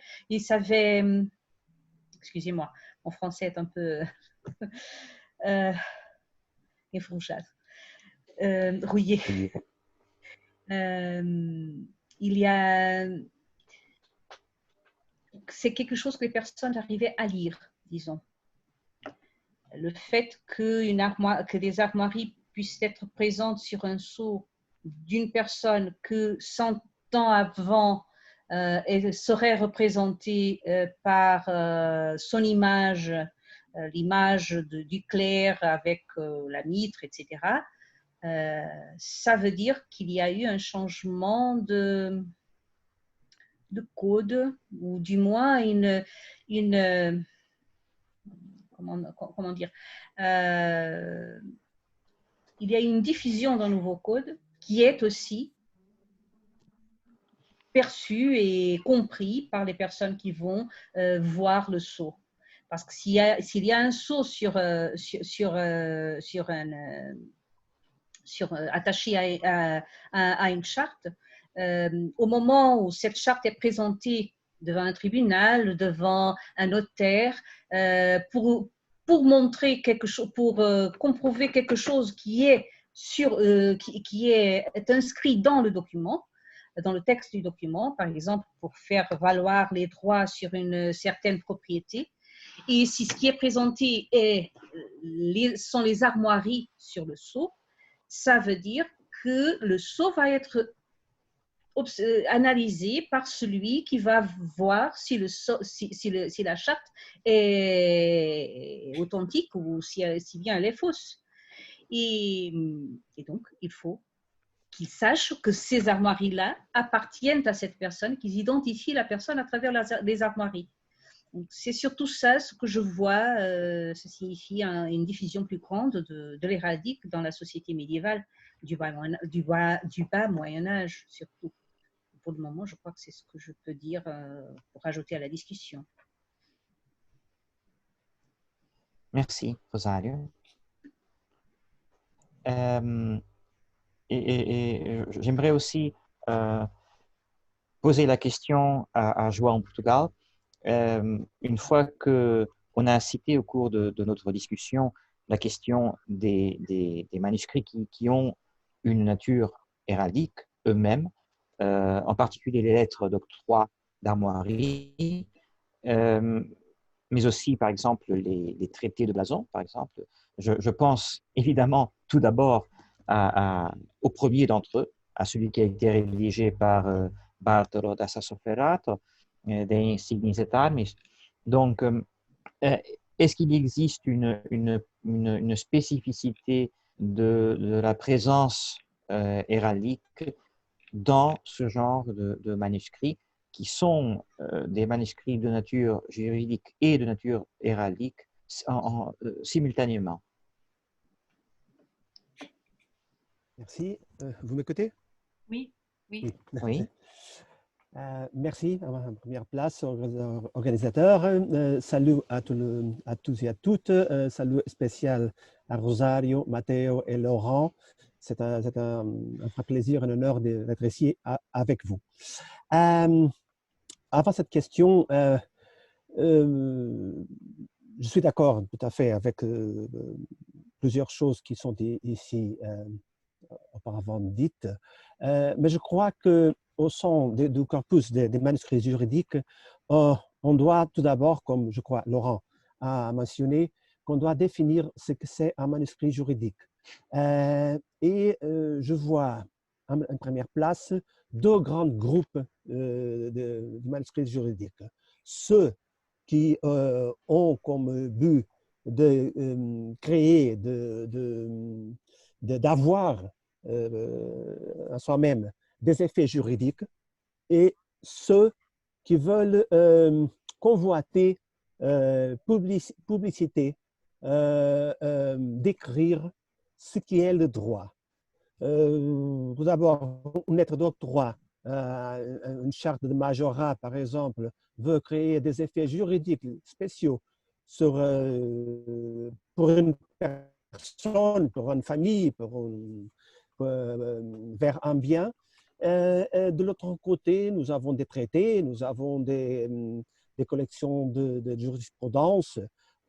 excusez-moi, mon français est un peu rouillé. C'est quelque chose que les personnes arrivaient à lire, disons. Le fait que des armoiries puissent être présentes sur un sceau d'une personne que 100 ans avant, elle serait représentée par son image, l'image du clerc avec la mitre, etc. Ça veut dire qu'il y a eu un changement de code, ou du moins comment dire, il y a une diffusion d'un nouveau code qui est aussi perçu et compris par les personnes qui vont voir le sceau. Parce que s'il y a un sceau attaché à une charte, au moment où cette charte est présentée devant un tribunal, devant un notaire, pour montrer quelque chose, pour comprouver quelque chose qui est qui est inscrit dans le document, dans le texte du document, par exemple, pour faire valoir les droits sur une certaine propriété. Et si ce qui est présenté sont les armoiries sur le sceau, ça veut dire que le sceau va être analysé par celui qui va voir si la charte est authentique ou si bien elle est fausse. Et donc, il faut qu'ils sachent que ces armoiries-là appartiennent à cette personne, qu'ils identifient la personne à travers les armoiries. C'est surtout ça ce que je vois, ça signifie une diffusion plus grande de l'héraldique dans la société médiévale, du bas Moyen-Âge surtout. Pour le moment, je crois que c'est ce que je peux dire pour ajouter à la discussion. Merci, Rosario. J'aimerais aussi poser la question à João Portugal. Une fois qu'on a cité au cours de notre discussion la question des manuscrits qui ont une nature héraldique eux-mêmes, en particulier les lettres d'octroi d'armoirie, mais aussi, par exemple, les traités de blason, par exemple. Je pense évidemment tout d'abord au premier d'entre eux, à celui qui a été rédigé par Bartolo da Sassoferrato, De Insignis et Armis. Donc, est-ce qu'il existe une spécificité de la présence héraldique dans ce genre de manuscrits qui sont des manuscrits de nature juridique et de nature héraldique simultanément? Merci. Vous m'écoutez? Oui, oui. Oui. Merci en première place, organisateur. Salut à tous et à toutes. Salut spécial à Rosario, Matteo et Laurent. C'est un vrai plaisir, un honneur d'être ici avec vous. Avant cette question, je suis d'accord tout à fait avec plusieurs choses qui sont ici auparavant dites, mais je crois qu'au sein du corpus des manuscrits juridiques, on doit tout d'abord, comme je crois Laurent a mentionné, qu'on doit définir ce que c'est un manuscrit juridique. Je vois en première place deux grands groupes de manuscrits juridiques. Ceux qui ont comme but de créer, d'avoir en soi-même des effets juridiques, et ceux qui veulent convoiter publicité, d'écrire ce qui est le droit. Tout d'abord, une lettre d'octroi, une charte de majorat, par exemple, veut créer des effets juridiques spéciaux pour une personne, pour une famille, vers un bien. De l'autre côté, nous avons des traités, nous avons des collections de jurisprudence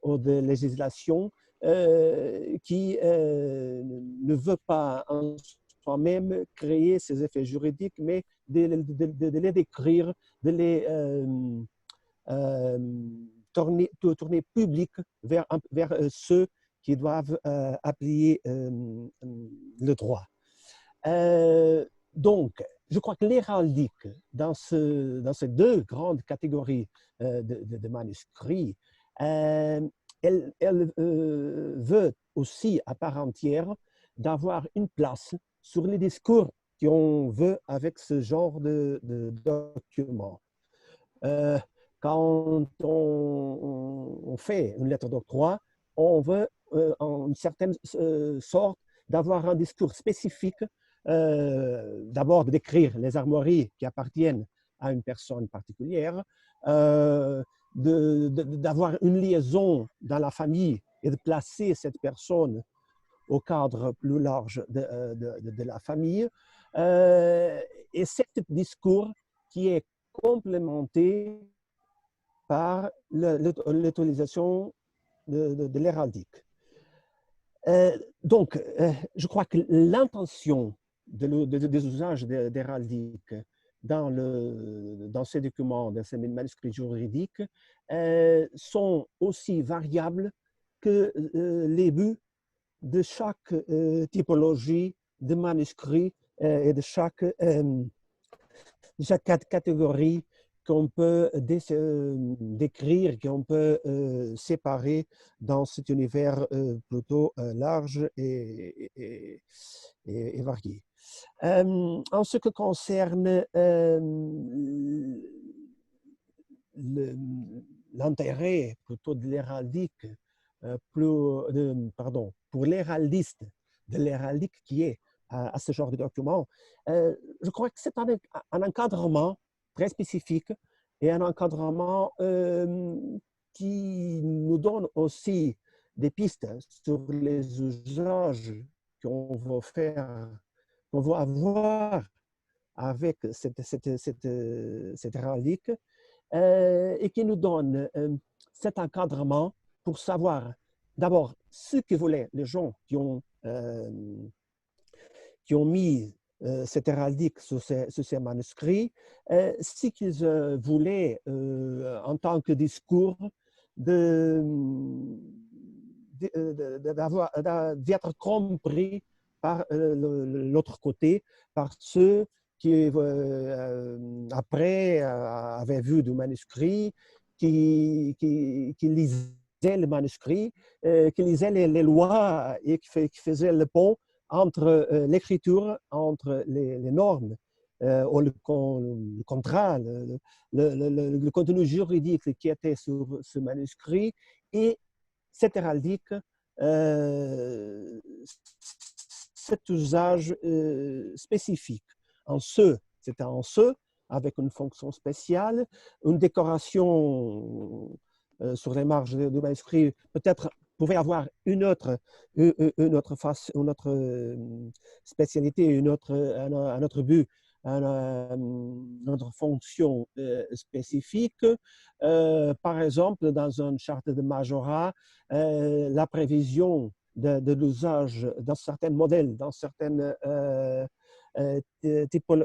ou de législation qui ne veut pas en soi-même créer ces effets juridiques, mais de les décrire, de les tourner public vers ceux qui doivent appliquer le droit. Donc, je crois que l'héraldique, dans ces deux grandes catégories de manuscrits, elle veut aussi, à part entière, d'avoir une place sur les discours qu'on veut avec ce genre de documents. Quand on fait une lettre d'octroi, on veut en une certaine sorte d'avoir un discours spécifique, d'abord de décrire les armoiries qui appartiennent à une personne particulière, d'avoir une liaison dans la famille et de placer cette personne au cadre plus large de la famille. Et c'est ce discours qui est complémenté par l'utilisation de l'héraldique. Donc, je crois que l'intention des usages d'héraldique dans ces documents, dans ces manuscrits juridiques, sont aussi variables que les buts de chaque typologie de manuscrit et de chaque catégorie qu'on peut décrire, qu'on peut séparer dans cet univers plutôt large et varié. En ce qui concerne l'intérêt plutôt de l'héraldique, pour l'héraldiste, de l'héraldique qui est à ce genre de document, je crois que c'est un encadrement très spécifique et un encadrement qui nous donne aussi des pistes sur les usages qu'on va faire, qu'on va avoir avec cette héraldique et qui nous donne cet encadrement pour savoir d'abord ce que voulaient les gens qui ont mis cette héraldique sur ces manuscrits, ce qu'ils voulaient en tant que discours d'être compris par l'autre côté, par ceux qui après avaient vu du manuscrit, qui lisaient le manuscrit, qui lisaient les lois et qui faisaient le pont entre l'écriture, entre les normes, ou le contrat, le contenu juridique qui était sur ce manuscrit et cette héraldique, cet usage spécifique. C'était en ce, avec une fonction spéciale, une décoration sur les marges du manuscrit, peut-être pouvait avoir une autre spécialité, un autre but, une autre fonction spécifique. Par exemple, dans une charte de majorat, la prévision de l'usage dans certains modèles, dans certaines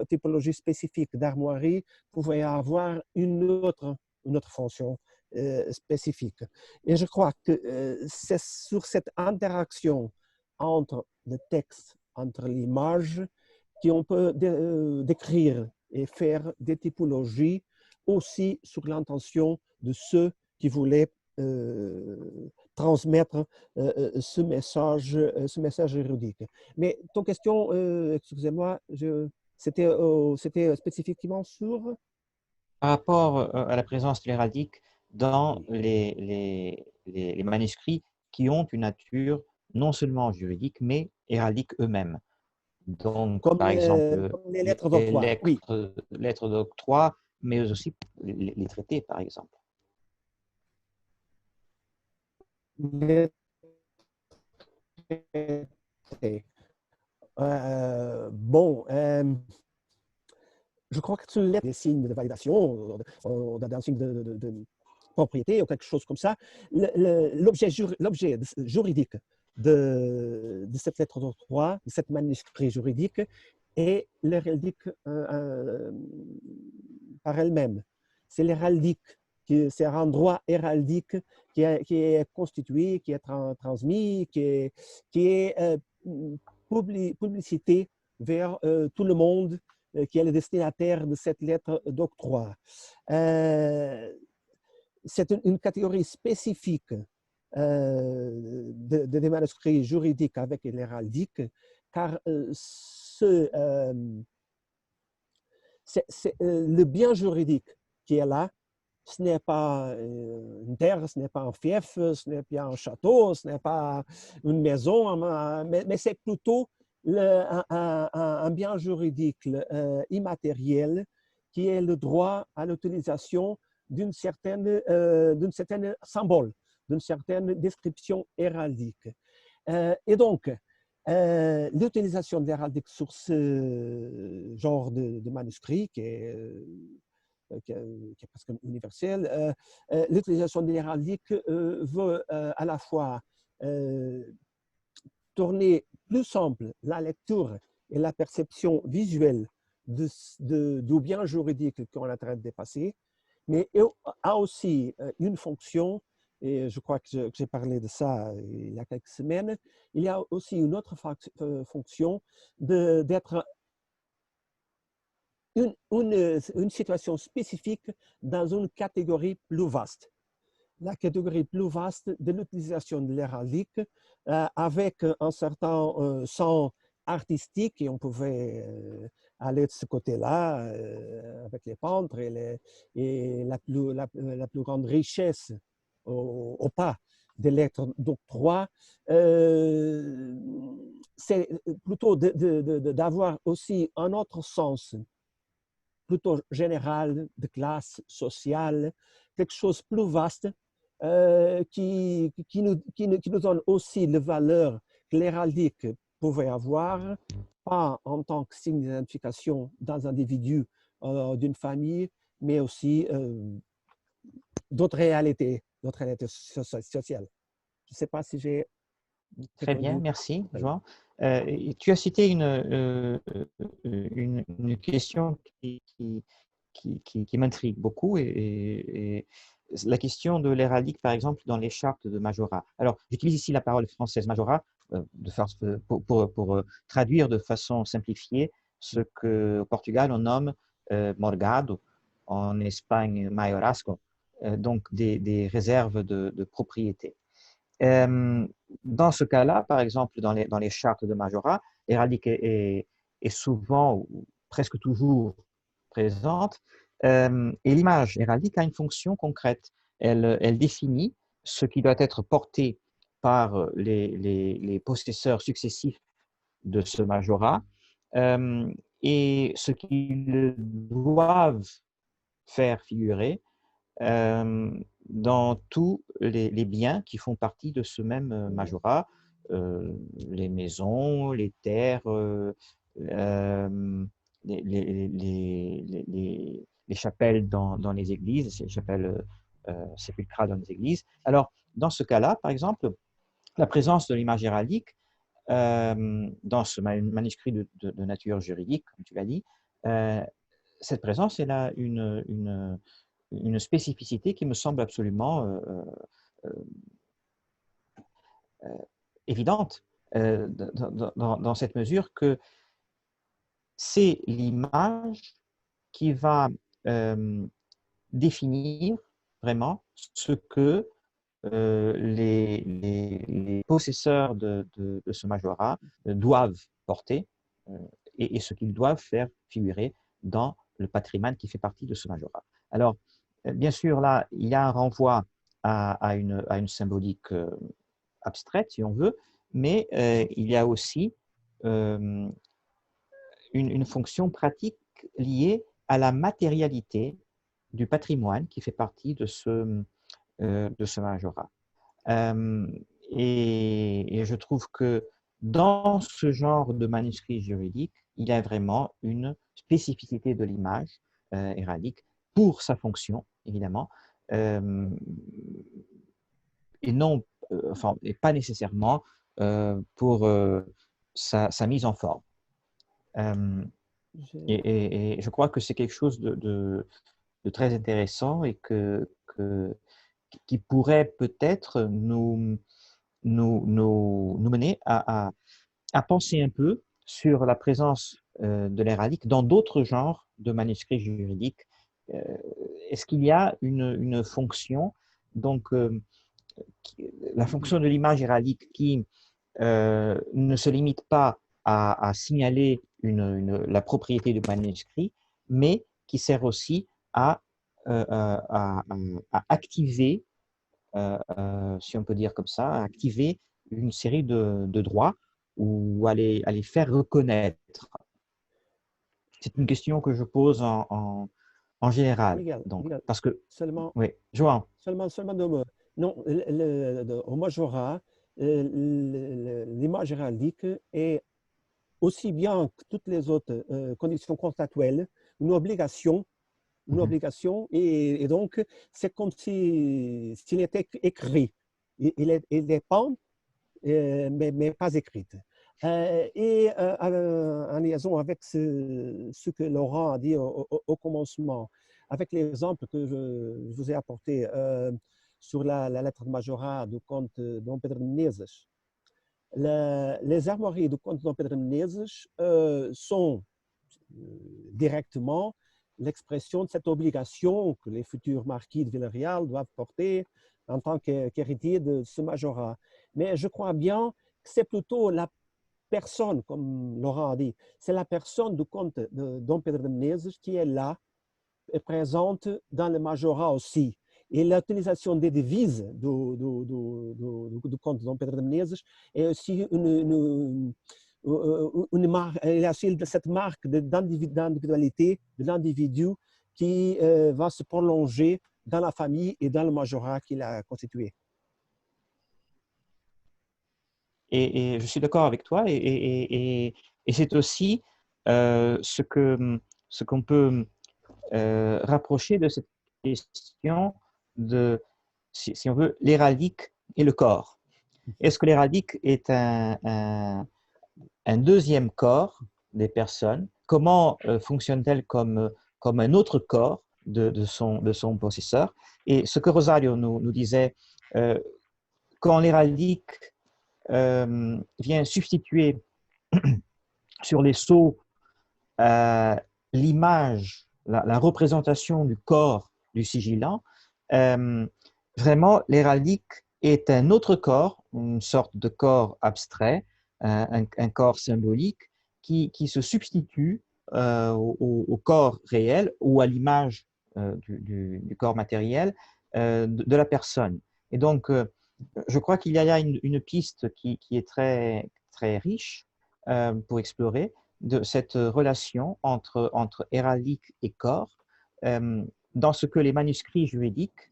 typologies spécifiques d'armoiries, pouvait avoir une autre fonction spécifique. Et je crois que c'est sur cette interaction entre le texte, entre l'image, qu'on peut décrire et faire des typologies aussi sur l'intention de ceux qui voulaient transmettre ce message juridique. Mais ton question, excusez-moi, c'était spécifiquement sur... Par rapport à la présence de l'héraldique dans les manuscrits qui ont une nature non seulement juridique, mais héraldique eux-mêmes. Donc, comme par exemple, comme les lettres d'octroi, oui. lettres d'octroi, mais aussi les traités, par exemple. Bon, je crois que tu lettres des signes de validation, d'un signe de propriété ou quelque chose comme ça. L'objet juridique de cette lettre d'octroi, de cette manuscrit juridique, est l'héraldique par elle-même. C'est l'héraldique, c'est un droit héraldique qui est constitué, qui est transmis, qui est publicité vers tout le monde qui est le destinataire de cette lettre d'octroi. C'est une catégorie spécifique des manuscrits juridiques avec l'héraldique, car le bien juridique qui est là, ce n'est pas une terre, ce n'est pas un fief, ce n'est pas un château, ce n'est pas une maison, mais c'est plutôt un bien juridique immatériel qui est le droit à l'utilisation d'une certaine symbole, d'une certaine description héraldique. Et donc, l'utilisation de l'héraldique sur ce genre de manuscrit qui est presque universel, l'utilisation de l'héraldique veut à la fois tourner plus simple la lecture et la perception visuelle du bien juridique qu'on est en train de dépasser, mais a aussi une fonction, et je crois que j'ai parlé de ça il y a quelques semaines, il y a aussi une autre fonction d'être une situation spécifique dans une catégorie plus vaste. La catégorie plus vaste de l'utilisation de l'héraldique avec un certain sens artistique, et on pouvait aller de ce côté-là avec les peintres et la plus grande richesse au pas des lettres d'octroi. C'est plutôt d'avoir aussi un autre sens plutôt général, de classe sociale, quelque chose de plus vaste qui nous donne aussi les valeurs que l'héraldique pouvait avoir, pas en tant que signe d'identification d'un individu, d'une famille, mais aussi d'autres réalités sociales. Je ne sais pas si j'ai... Très bien, merci, Joan. Tu as cité une question qui m'intrigue beaucoup, et la question de l'héraldique, par exemple, dans les chartes de majorat. Alors, j'utilise ici la parole française majorat pour traduire de façon simplifiée ce qu'au Portugal on nomme morgado, en Espagne mayorazgo, donc des réserves de propriété. Dans ce cas-là, par exemple, dans les chartes de majorat, l'héraldique est souvent ou presque toujours présente, et l'image héraldique a une fonction concrète. Elle définit ce qui doit être porté par les possesseurs successifs de ce majorat et ce qu'ils doivent faire figurer dans tous les biens qui font partie de ce même majorat, les maisons, les terres, les chapelles dans les églises, les chapelles sépulcrales dans les églises. Alors, dans ce cas-là, par exemple, la présence de l'image héraldique dans ce manuscrit de nature juridique, comme tu l'as dit, cette présence, elle a une spécificité qui me semble absolument évidente dans cette mesure que c'est l'image qui va définir vraiment ce que les possesseurs de ce majorat doivent porter et ce qu'ils doivent faire figurer dans le patrimoine qui fait partie de ce majorat. Alors, bien sûr, là, il y a un renvoi à une symbolique abstraite, si on veut, mais il y a aussi une fonction pratique liée à la matérialité du patrimoine qui fait partie de ce majorat. Et je trouve que dans ce genre de manuscrit juridique, il y a vraiment une spécificité de l'image héraldique pour sa fonction, évidemment, et non, et pas nécessairement pour sa mise en forme. Et je crois que c'est quelque chose de très intéressant et qui pourrait peut-être nous mener à penser un peu sur la présence de l'héraldique dans d'autres genres de manuscrits juridiques. Est-ce qu'il y a une fonction, donc la fonction de l'image héraldique qui ne se limite pas à signaler la propriété du manuscrit, mais qui sert aussi à activer, si on peut dire comme ça, à activer une série de droits ou à les faire reconnaître. C'est une question que je pose en général. Miguel, donc, Miguel, parce que, seulement, oui, Joan. Seulement deux mots. Non, au majorat, l'image héraldique est aussi bien que toutes les autres conditions contractuelles une obligation, et donc c'est comme s'il était écrit. Il dépend mais pas écrite. Et en liaison avec ce que Laurent a dit au commencement, avec l'exemple que je vous ai apporté sur la lettre de majorat du comte Dom Pedro de Menezes, les armoiries du comte Dom Pedro de Menezes sont directement l'expression de cette obligation que les futurs marquis de Villarreal doivent porter en tant qu'héritiers de ce majorat. Mais je crois bien que c'est plutôt la personne, comme Laurent a dit, c'est la personne du comte de Dom Pedro de Menezes qui est là, est présente dans le majorat aussi. Et l'utilisation des devises du comte de Dom Pedro de Menezes est aussi il y a aussi cette marque d'individualité de l'individu qui va se prolonger dans la famille et dans le majorat qu'il a constitué. Et je suis d'accord avec toi. Et c'est aussi ce qu'on peut rapprocher de cette question de, si on veut, l'héraldique et le corps. Est-ce que l'héraldique est un deuxième corps des personnes? Comment fonctionne-t-elle comme un autre corps de son possesseur? Et ce que Rosario nous disait, quand l'héraldique vient substituer sur les sceaux l'image, la représentation du corps du sigilant, vraiment l'héraldique est un autre corps, une sorte de corps abstrait, un corps symbolique qui se substitue au corps réel ou à l'image du corps matériel de la personne. Et donc, je crois qu'il y a une piste qui est très, très riche pour explorer de cette relation entre héraldique et corps dans ce que les manuscrits juridiques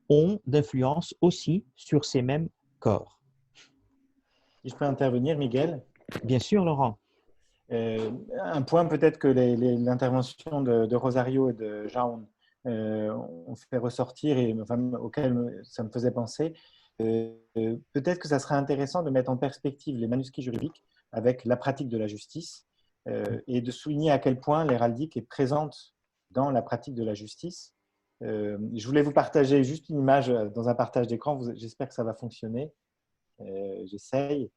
ont d'influence aussi sur ces mêmes corps. Si je peux intervenir, Miguel? Bien sûr, Laurent. Un point peut-être que l'intervention de Rosario et de Jean ont fait ressortir et enfin, auquel ça me faisait penser, peut-être que ça serait intéressant de mettre en perspective les manuscrits juridiques avec la pratique de la justice et de souligner à quel point l'héraldique est présente dans la pratique de la justice. Je voulais vous partager juste une image dans un partage d'écran, j'espère que ça va fonctionner. J'essaye,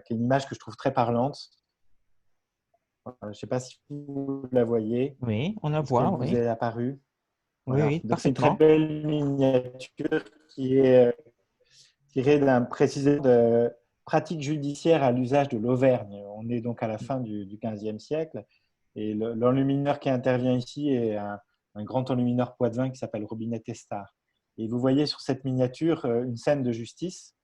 qui est une image que je trouve très parlante. Je ne sais pas si vous la voyez. Oui, on la voit. Elle vous est apparue. Voilà. Oui, donc c'est une très parfaitement. belle miniature qui est tirée précisément de pratique judiciaire à l'usage de l'Auvergne. On est donc à la fin du XVe siècle et l'enlumineur qui intervient ici est un grand enlumineur poitevin qui s'appelle Robinet Testard. Et vous voyez sur cette miniature une scène de justice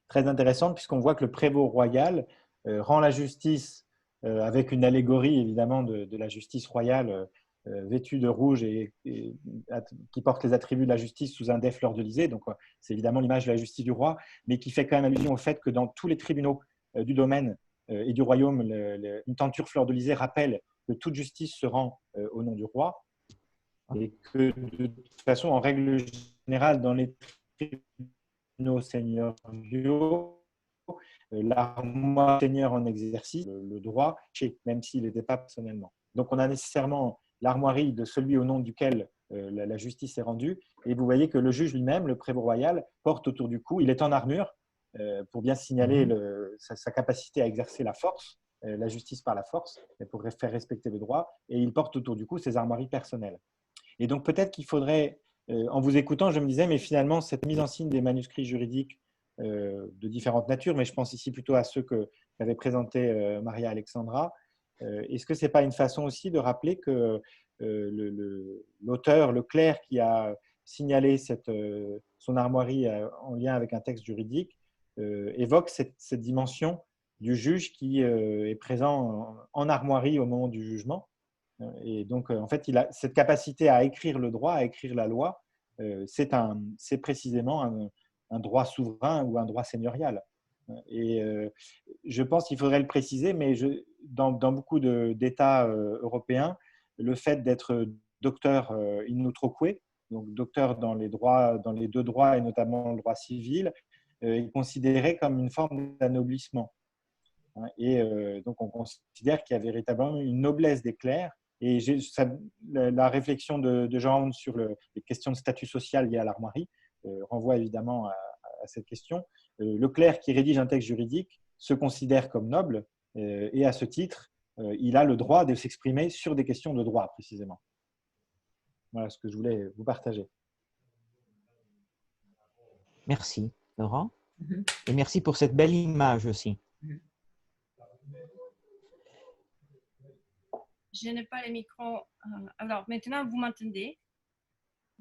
très intéressante puisqu'on voit que le prévôt royal rend la justice avec une allégorie évidemment de la justice royale vêtue de rouge et qui porte les attributs de la justice sous un dais fleur-de-lysée. Donc, c'est évidemment l'image de la justice du roi, mais qui fait quand même allusion au fait que dans tous les tribunaux du domaine et du royaume, une tenture fleur-de-lysée rappelle que toute justice se rend au nom du roi et que de toute façon, en règle générale, dans les tribunaux seigneuriaux, l'armoire seigneur en exercice, le droit, même s'il n'était pas personnellement. Donc, on a nécessairement l'armoirie de celui au nom duquel la justice est rendue. Et vous voyez que le juge lui-même, le prévôt royal, porte autour du cou, il est en armure pour bien signaler sa capacité à exercer la force, la justice par la force, pour faire respecter le droit. Et il porte autour du cou ses armoiries personnelles. Et donc, peut-être qu'il faudrait, en vous écoutant, je me disais, mais finalement, cette mise en signe des manuscrits juridiques de différentes natures, mais je pense ici plutôt à ceux qu'avait présenté Maria Alexandra. Est-ce que ce n'est pas une façon aussi de rappeler que l'auteur, le clerc qui a signalé son armoirie en lien avec un texte juridique évoque cette dimension du juge qui est présent en armoirie au moment du jugement. Et donc, en fait, il a cette capacité à écrire le droit, à écrire la loi. C'est précisément un droit souverain ou un droit seigneurial. Et je pense qu'il faudrait le préciser, mais dans beaucoup d'États européens, le fait d'être docteur in utroque, donc docteur dans les deux droits et notamment le droit civil, est considérée comme une forme d'anoblissement. Et donc, on considère qu'il y a véritablement une noblesse des clercs. Et la réflexion de Jean Hound sur les questions de statut social liées à l'armoirie renvoie évidemment à cette question. Le clerc qui rédige un texte juridique se considère comme noble et à ce titre, il a le droit de s'exprimer sur des questions de droit, précisément. Voilà ce que je voulais vous partager. Merci, Laurent. Et merci pour cette belle image aussi. Je n'ai pas le micro. Alors, maintenant, vous m'entendez?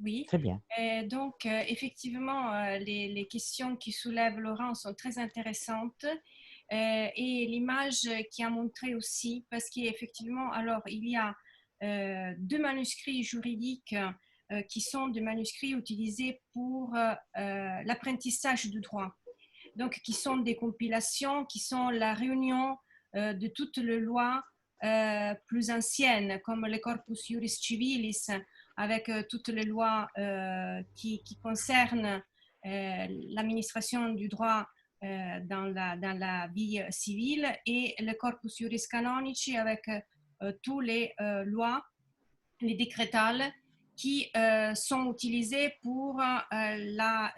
Oui. Très bien. Donc, effectivement, les questions qui soulève Laurent sont très intéressantes. Et l'image qui a montré aussi, parce qu'effectivement, alors, il y a 2 manuscrits juridiques qui sont des manuscrits utilisés pour l'apprentissage du droit. Donc, qui sont des compilations, qui sont la réunion de toutes les lois plus anciennes, comme le Corpus Juris Civilis, avec toutes les lois qui concernent l'administration du droit dans la vie civile, et le Corpus Juris Canonici avec toutes les lois, les décrétales, qui sont utilisées pour la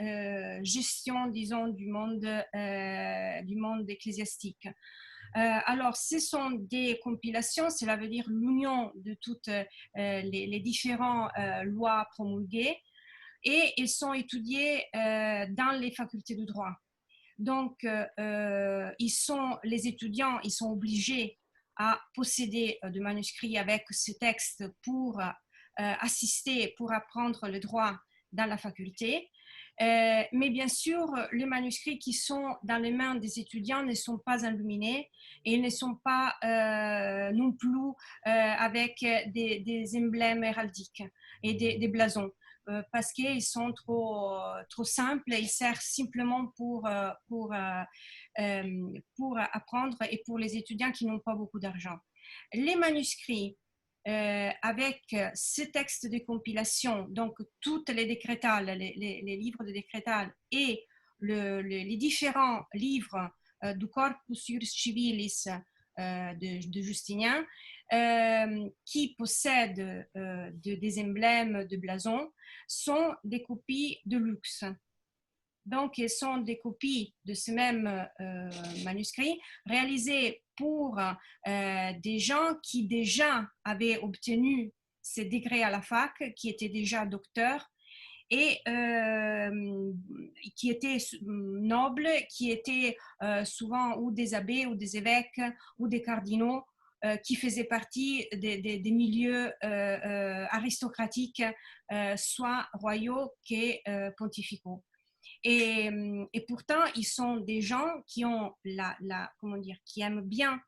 gestion, disons, du monde ecclésiastique. Alors, ce sont des compilations, cela veut dire l'union de toutes les différentes lois promulguées, et elles sont étudiées dans les facultés de droit. Donc, les étudiants, ils sont obligés à posséder des manuscrits avec ce texte pour assister, pour apprendre le droit dans la faculté. Mais bien sûr, les manuscrits qui sont dans les mains des étudiants ne sont pas illuminés et ne sont pas non plus avec des emblèmes héraldiques et des blasons. Parce qu'ils sont trop simples, ils servent simplement pour apprendre et pour les étudiants qui n'ont pas beaucoup d'argent. Les manuscrits avec ce texte de compilation, donc toutes les décrétales, les livres de décrétales et les différents livres du Corpus Juris Civilis de Justinien, qui possèdent des emblèmes de blason, sont des copies de luxe. Donc, elles sont des copies de ce même manuscrit réalisées pour des gens qui déjà avaient obtenu ces degrés à la fac, qui étaient déjà docteurs et qui étaient nobles, qui étaient souvent ou des abbés ou des évêques ou des cardinaux, qui faisaient partie des milieux aristocratiques, soit royaux que pontificaux. Et pourtant, ils sont des gens qui ont qui aiment bien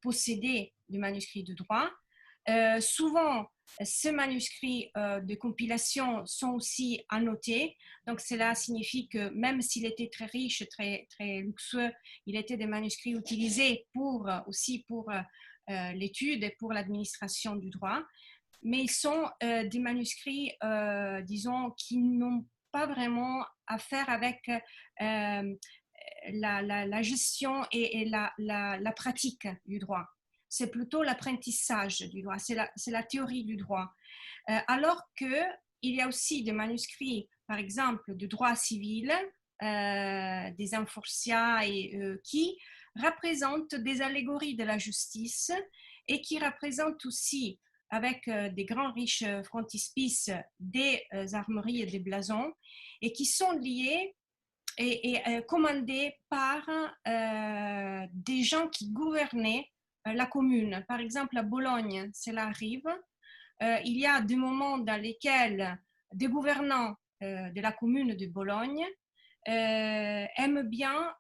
posséder des manuscrits de droit. Souvent, ces manuscrits de compilation sont aussi annotés. Donc, cela signifie que même s'il était très riche, très, très luxueux, il était des manuscrits utilisés aussi pour l'étude et pour l'administration du droit. Mais ils sont des manuscrits, disons, qui n'ont pas vraiment à faire avec la gestion et la pratique du droit. C'est plutôt l'apprentissage du droit, c'est la théorie du droit. Alors qu'il y a aussi des manuscrits, par exemple, de droit civil, des Inforcia, qui représentent des allégories de la justice et qui représentent aussi, avec des grands riches frontispices, des armoiries et des blasons, et qui sont liés et commandés par des gens qui gouvernaient la commune. Par exemple, à Bologne, cela arrive. Il y a des moments dans lesquels des gouvernants de la commune de Bologne aiment bien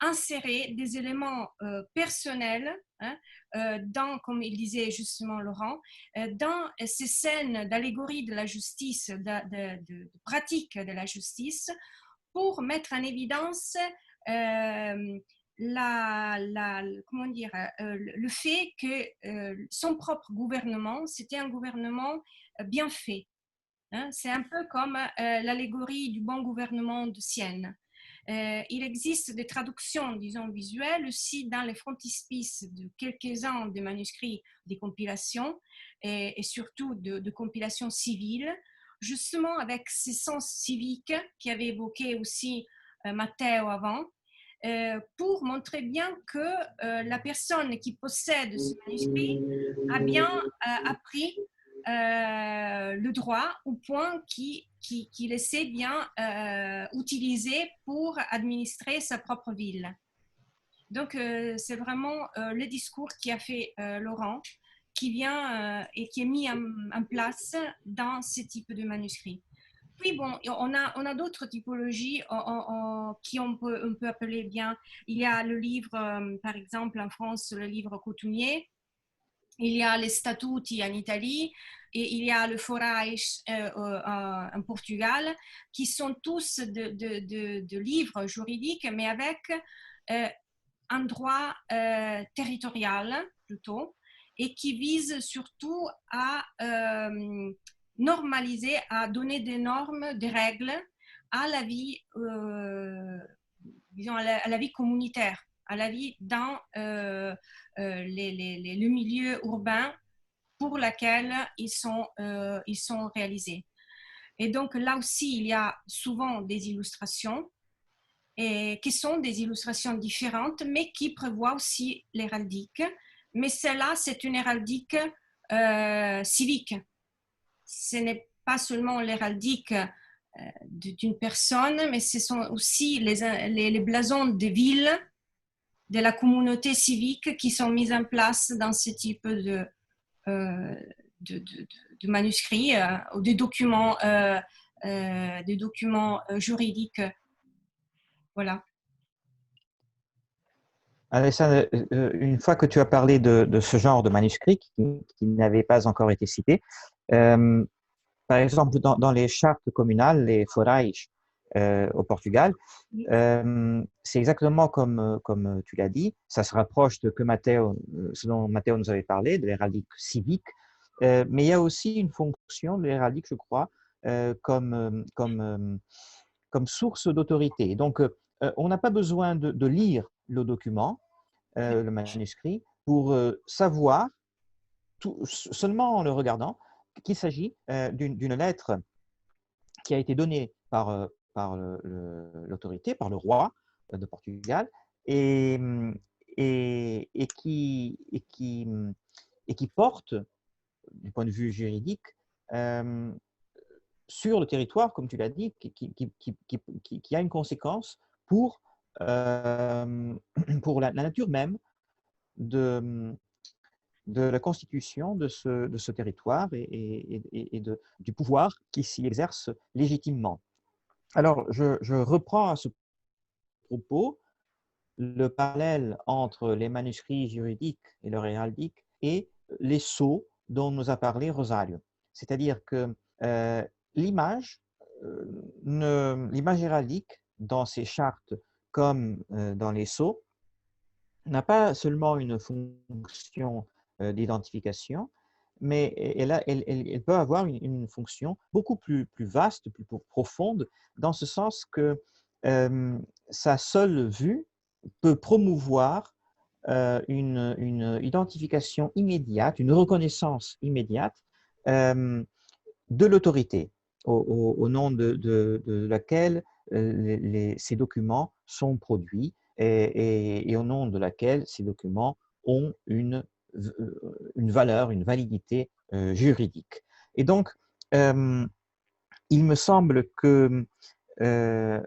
insérer des éléments personnels, comme il disait justement Laurent, dans ces scènes d'allégorie de la justice, de pratique de la justice, pour mettre en évidence le fait que son propre gouvernement, c'était un gouvernement bien fait. C'est un peu comme l'allégorie du bon gouvernement de Sienne. Il existe des traductions, disons, visuelles aussi dans les frontispices de quelques-uns des manuscrits des compilations et surtout de compilations civiles, justement avec ce sens civique qui avait évoqué aussi Matteo avant, pour montrer bien que la personne qui possède ce manuscrit a bien appris le droit au point qu'il essaie bien utiliser pour administrer sa propre ville. Donc, c'est vraiment le discours qui a fait Laurent, qui vient et qui est mis en place dans ce type de manuscrit. Puis bon, on a d'autres typologies qui on peut appeler bien. Il y a le livre, par exemple, en France, le livre coutumier. Il y a les statuti en Italie et il y a le forais en Portugal, qui sont tous de livres juridiques, mais avec un droit territorial plutôt, et qui visent surtout à normaliser, à donner des normes, des règles à la vie, disons à la vie communautaire, à la vie dans le milieu urbain pour lequel ils sont réalisés. Et donc là aussi, il y a souvent des illustrations et qui sont des illustrations différentes, mais qui prévoient aussi l'héraldique. Mais celle-là, c'est une héraldique civique. Ce n'est pas seulement l'héraldique d'une personne, mais ce sont aussi les blasons des villes, de la communauté civique qui sont mises en place dans ce type de manuscrits ou de documents juridiques. Voilà. Alessandre, une fois que tu as parlé de ce genre de manuscrits qui n'avaient pas encore été cités, par exemple, dans les chartes communales, les forais au Portugal, c'est exactement comme tu l'as dit, ça se rapproche de ce dont Matteo nous avait parlé, de l'héraldique civique, mais il y a aussi une fonction de l'héraldique, je crois, comme source d'autorité. Donc, on n'a pas besoin de lire le document, le manuscrit, pour savoir, seulement en le regardant, qu'il s'agit d'une lettre qui a été donnée par l'autorité, par le roi de Portugal, et qui porte, du point de vue juridique, sur le territoire, comme tu l'as dit, qui a une conséquence pour la nature même de la constitution de ce territoire et du pouvoir qui s'y exerce légitimement. Alors, je reprends à ce propos le parallèle entre les manuscrits juridiques et leur héraldique et les sceaux dont nous a parlé Rosario. C'est-à-dire que l'image héraldique dans ces chartes comme dans les sceaux n'a pas seulement une fonction d'identification, mais elle peut avoir une fonction beaucoup plus vaste, plus profonde, dans ce sens que sa seule vue peut promouvoir une identification immédiate, une reconnaissance immédiate de l'autorité au nom de laquelle ces documents sont produits et au nom de laquelle ces documents ont une valeur, une validité juridique. Et donc, il me semble que je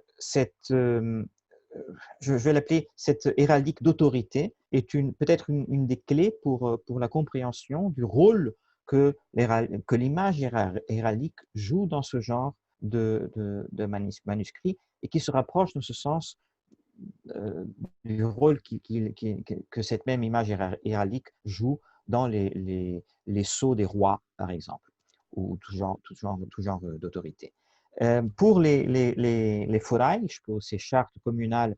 vais l'appeler cette héraldique d'autorité, est peut-être une des clés pour la compréhension du rôle que l'image héraldique joue dans ce genre de manuscrit et qui se rapproche dans ce sens du rôle que cette même image héraldique joue dans les sceaux des rois, par exemple, ou tout genre d'autorité. Pour les forais, pour ces chartes communales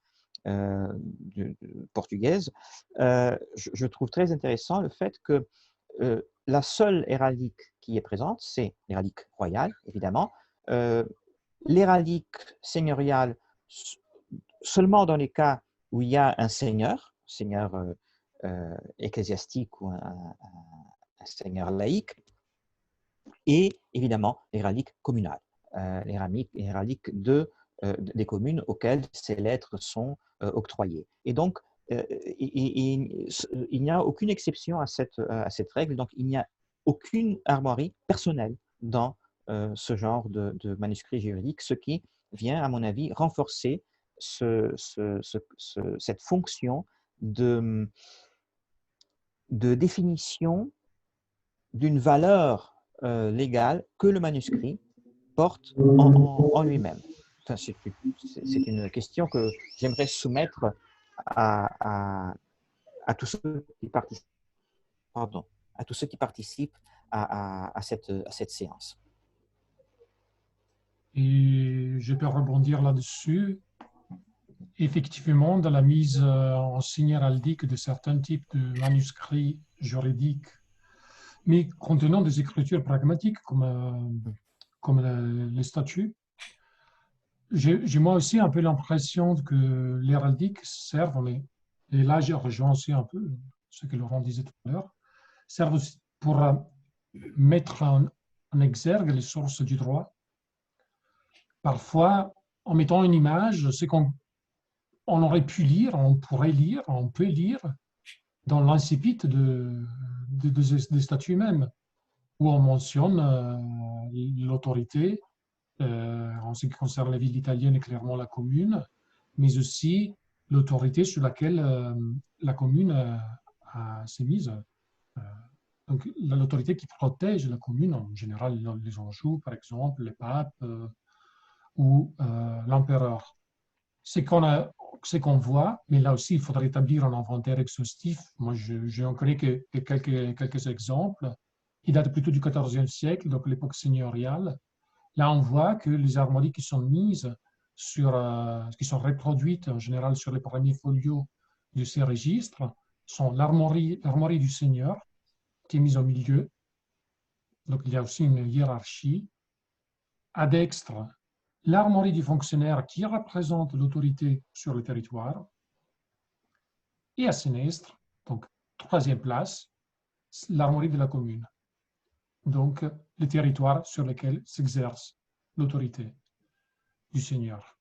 portugaises, je trouve très intéressant le fait que la seule héraldique qui est présente, c'est l'héraldique royale, évidemment. L'héraldique seigneuriale seulement dans les cas où il y a un seigneur ecclésiastique ou un seigneur laïque, et évidemment les reliques communales, les reliques des communes auxquelles ces lettres sont octroyées. Et donc, il n'y a aucune exception à cette règle, donc il n'y a aucune armoirie personnelle dans ce genre de manuscrit juridique, ce qui vient, à mon avis, renforcer cette fonction de définition d'une valeur légale que le manuscrit porte en lui-même. Enfin, c'est une question que j'aimerais soumettre à tous ceux qui participent, à cette séance. Et je peux rebondir là-dessus. Effectivement, dans la mise en signe héraldique de certains types de manuscrits juridiques, mais contenant des écritures pragmatiques comme les statuts, j'ai moi aussi un peu l'impression que l'héraldique servent, et là je rejoins aussi un peu ce que Laurent disait tout à l'heure, servent aussi pour mettre en exergue les sources du droit. Parfois, en mettant une image, c'est qu'on aurait pu lire, on pourrait lire, on peut lire dans l'incipit des statuts même, où on mentionne l'autorité, en ce qui concerne la ville italienne et clairement la commune, mais aussi l'autorité sur laquelle la commune s'est mise. Donc l'autorité qui protège la commune, en général les Anjou par exemple, les papes ou l'empereur. C'est qu'on voit, mais là aussi il faudrait établir un inventaire exhaustif. Moi je n'en connais que quelques exemples. Ils datent plutôt du XIVe siècle, donc l'époque seigneuriale. Là, on voit que les armoiries qui sont mises qui sont reproduites en général sur les premiers folios de ces registres sont l'armoirie du seigneur qui est mise au milieu. Donc, il y a aussi une hiérarchie. À dextre, l'armoirie du fonctionnaire qui représente l'autorité sur le territoire. Et à sinistre, donc troisième place, l'armoirie de la commune. Donc, les territoires sur lesquels s'exerce l'autorité du Seigneur.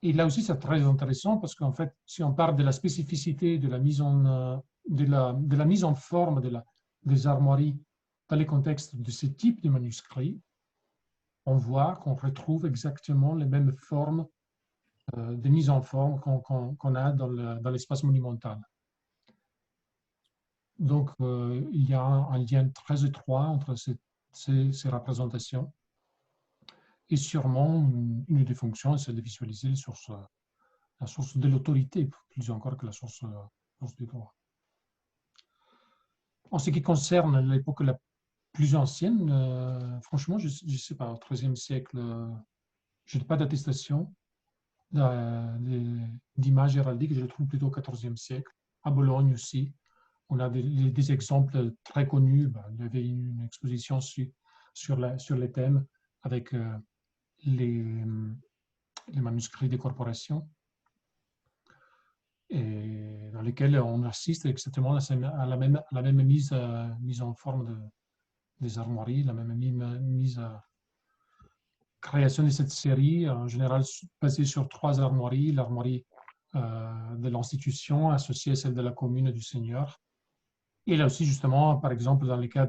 Et là aussi, c'est très intéressant parce qu'en fait, si on parle de la spécificité de la mise en forme des armoiries dans les contextes de ce type de manuscrits, on voit qu'on retrouve exactement les mêmes formes de mise en forme qu'on a dans l'espace monumental. Donc, il y a un lien très étroit entre ces représentations. Et sûrement, une des fonctions, c'est de visualiser la source de l'autorité, plus encore que la source du droit. En ce qui concerne l'époque la plus ancienne, franchement, je ne sais pas, au XIIIe siècle, je n'ai pas d'attestation d'images héraldiques, je le trouve plutôt au XIVe siècle. À Bologne aussi, on a des exemples très connus. Il y avait une exposition sur les thèmes avec les manuscrits des corporations, et dans lesquels on assiste exactement à la même mise en forme des armoiries, la même mise à création de cette série, en général basée sur 3 armoiries, l'armoirie de l'institution associée à celle de la commune du Seigneur. Et là aussi, justement, par exemple, dans le cas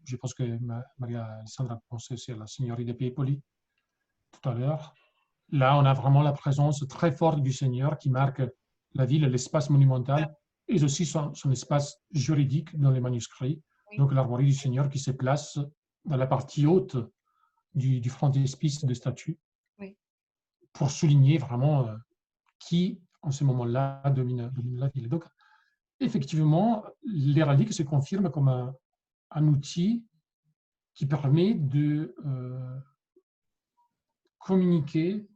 je pense que Maria Alessandra a pensé aussi à la Signorie des Pepoli tout à l'heure. Là, on a vraiment la présence très forte du Seigneur qui marque la ville, l'espace monumental, et aussi son espace juridique dans les manuscrits. Oui. Donc, l'armoirie du Seigneur qui se place dans la partie haute du frontispice de statue, oui, pour souligner vraiment qui, en ce moment-là, domine la ville. Donc, effectivement, l'héraldique se confirme comme un outil qui permet de communiquer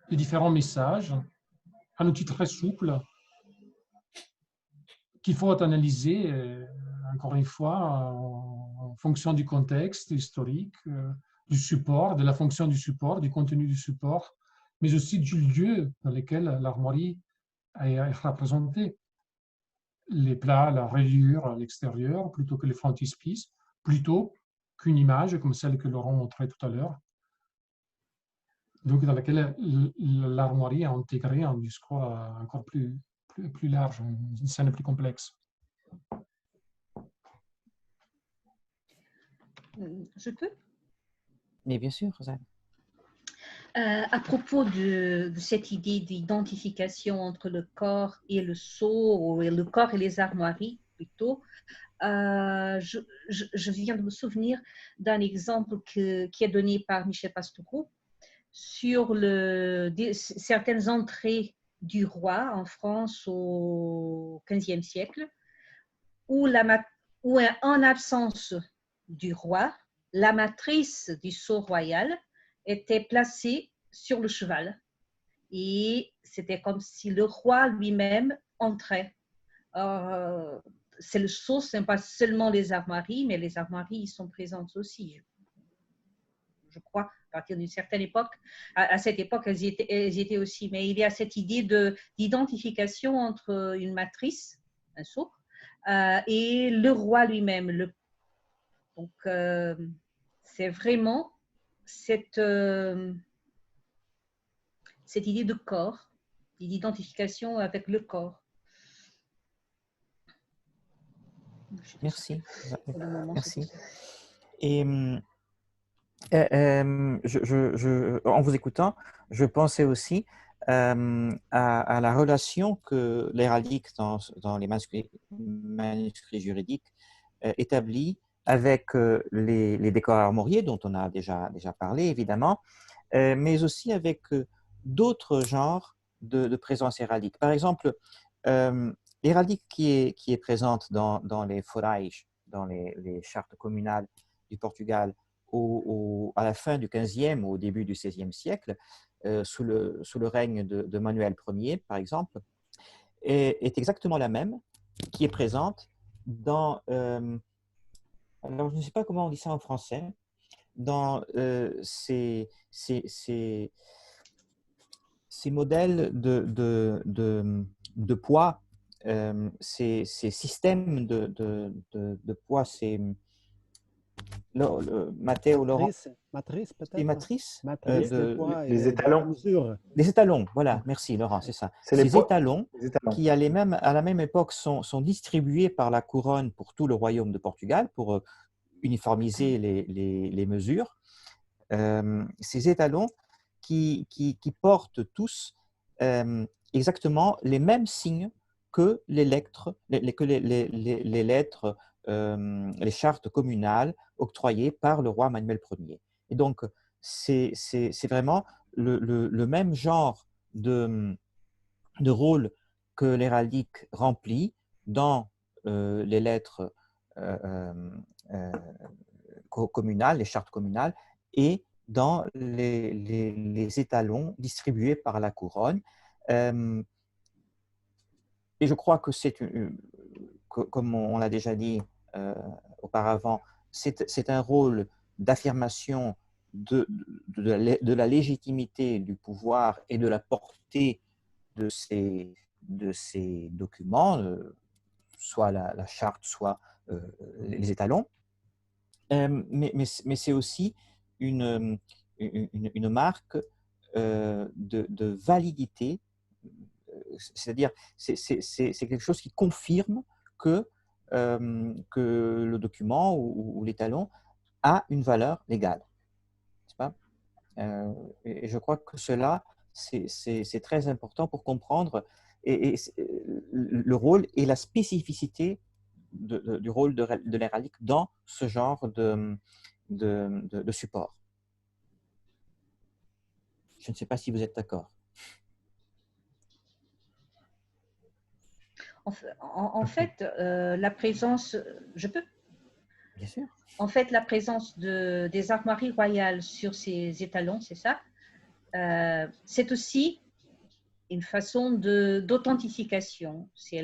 les différents messages, un outil très souple qu'il faut analyser, encore une fois, en fonction du contexte historique, du support, de la fonction du support, du contenu du support, mais aussi du lieu dans lequel l'armoirie est représentée. Les plats, la rayure à l'extérieur, plutôt que les frontispices, plutôt qu'une image comme celle que Laurent montrait tout à l'heure, donc dans laquelle l'armoirie a intégré un discours encore plus large, une scène plus complexe. Je peux? Mais bien sûr, Rosanne. À propos de cette idée d'identification entre le corps et le sceau, ou le corps et les armoiries plutôt, je viens de me souvenir d'un exemple qui est donné par Michel Pastoureau sur certaines entrées du roi en France au XVe siècle, où en absence du roi, la matrice du sceau royal était placée sur le cheval. Et c'était comme si le roi lui-même entrait. C'est le sceau, ce n'est pas seulement les armoiries, mais les armoiries sont présentes aussi. Je crois, à partir d'une certaine époque, à cette époque, elles y étaient aussi. Mais il y a cette idée d'identification entre une matrice, un sceau, et le roi lui-même. Donc, c'est vraiment cette idée de corps, d'identification avec le corps. Merci. Merci. Et en vous écoutant, je pensais aussi à la relation que l'héraldique dans les manuscrits juridiques établit avec les décors armoriés, dont on a déjà parlé, évidemment, mais aussi avec d'autres genres de présence héraldique. Par exemple, l'héraldique qui est présente dans les forages, dans les chartes communales du Portugal, à la fin du XVe ou au début du XVIe siècle, sous le règne de Manuel Ier, par exemple, est exactement la même qui est présente dans, alors je ne sais pas comment on dit ça en français, dans ces modèles de poids, ces systèmes de poids, Matteo, Laurent. Matrice peut-être. Les matrices. Les étalons. Les étalons, voilà, merci Laurent, c'est ça. Ces étalons qui à la même époque sont distribués par la couronne pour tout le royaume de Portugal pour uniformiser les mesures. Ces étalons qui portent tous exactement les mêmes signes que les lettres, les chartes communales octroyées par le roi Manuel Ier. Et donc, c'est vraiment le même genre de rôle que l'héraldique remplit dans les lettres communales, les chartes communales, et dans les étalons distribués par la couronne. Et je crois que comme on l'a déjà dit auparavant, c'est un rôle d'affirmation de la légitimité du pouvoir et de la portée de ces documents, soit la charte, soit les étalons. Mais c'est aussi une marque de validité, c'est-à-dire c'est quelque chose qui confirme que le document ou l'étalon a une valeur légale, n'est-ce pas? Et je crois que cela, c'est très important pour comprendre le rôle et la spécificité du rôle de l'héraldique dans ce genre de support. Je ne sais pas si vous êtes d'accord. En fait, la présence, je peux? Bien sûr. En fait, la présence des armoiries royales sur ces étalons, c'est ça, c'est aussi une façon d'authentification. C'est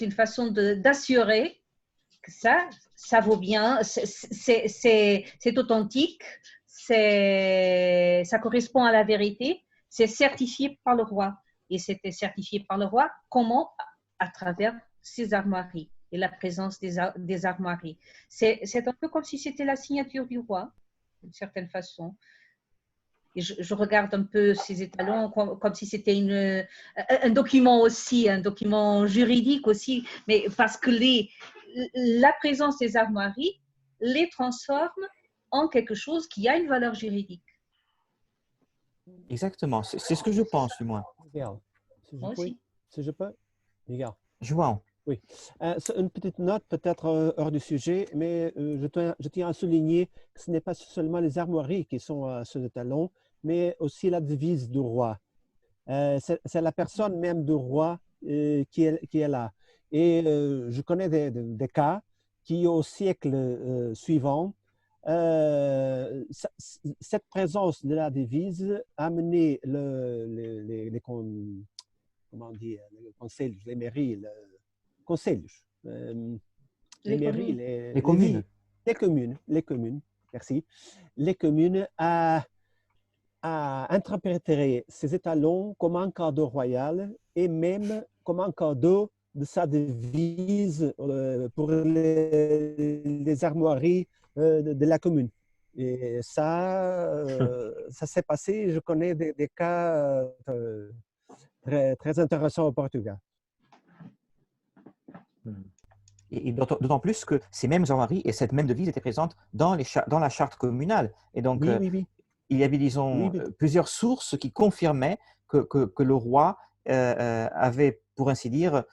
une façon d'assurer que ça vaut bien, c'est authentique, ça correspond à la vérité, c'est certifié par le roi. Et c'était certifié par le roi, comment? À travers ses armoiries et la présence des armoiries. C'est un peu comme si c'était la signature du roi, d'une certaine façon. Et je regarde un peu ces étalons comme si c'était un document aussi, un document juridique aussi, mais parce que la présence des armoiries les transforme en quelque chose qui a une valeur juridique. Exactement, c'est ce que je pense du moins. Regarde, Moi aussi. si je peux, regarde. João. Oui. C'est une petite note peut-être hors du sujet, mais je tiens à souligner que ce n'est pas seulement les armoiries qui sont sur le talon, mais aussi la devise du roi. C'est la personne même du roi qui est là. Et je connais des cas qui, au siècle suivant, cette présence de la devise a amené comment dire, les conseils, les mairies, conselhos, les mairies, les communes. les communes, merci, les communes à interpréter ces étalons comme un cadeau royal et même comme un cadeau de sa devise pour les armoiries de la commune. Et ça s'est passé, je connais des cas très, très intéressants au Portugal. Et d'autant plus que ces mêmes armoiries et cette même devise étaient présentes dans la charte communale. Et donc, Oui. il y avait, disons, plusieurs sources qui confirmaient que le roi avait, pour ainsi dire,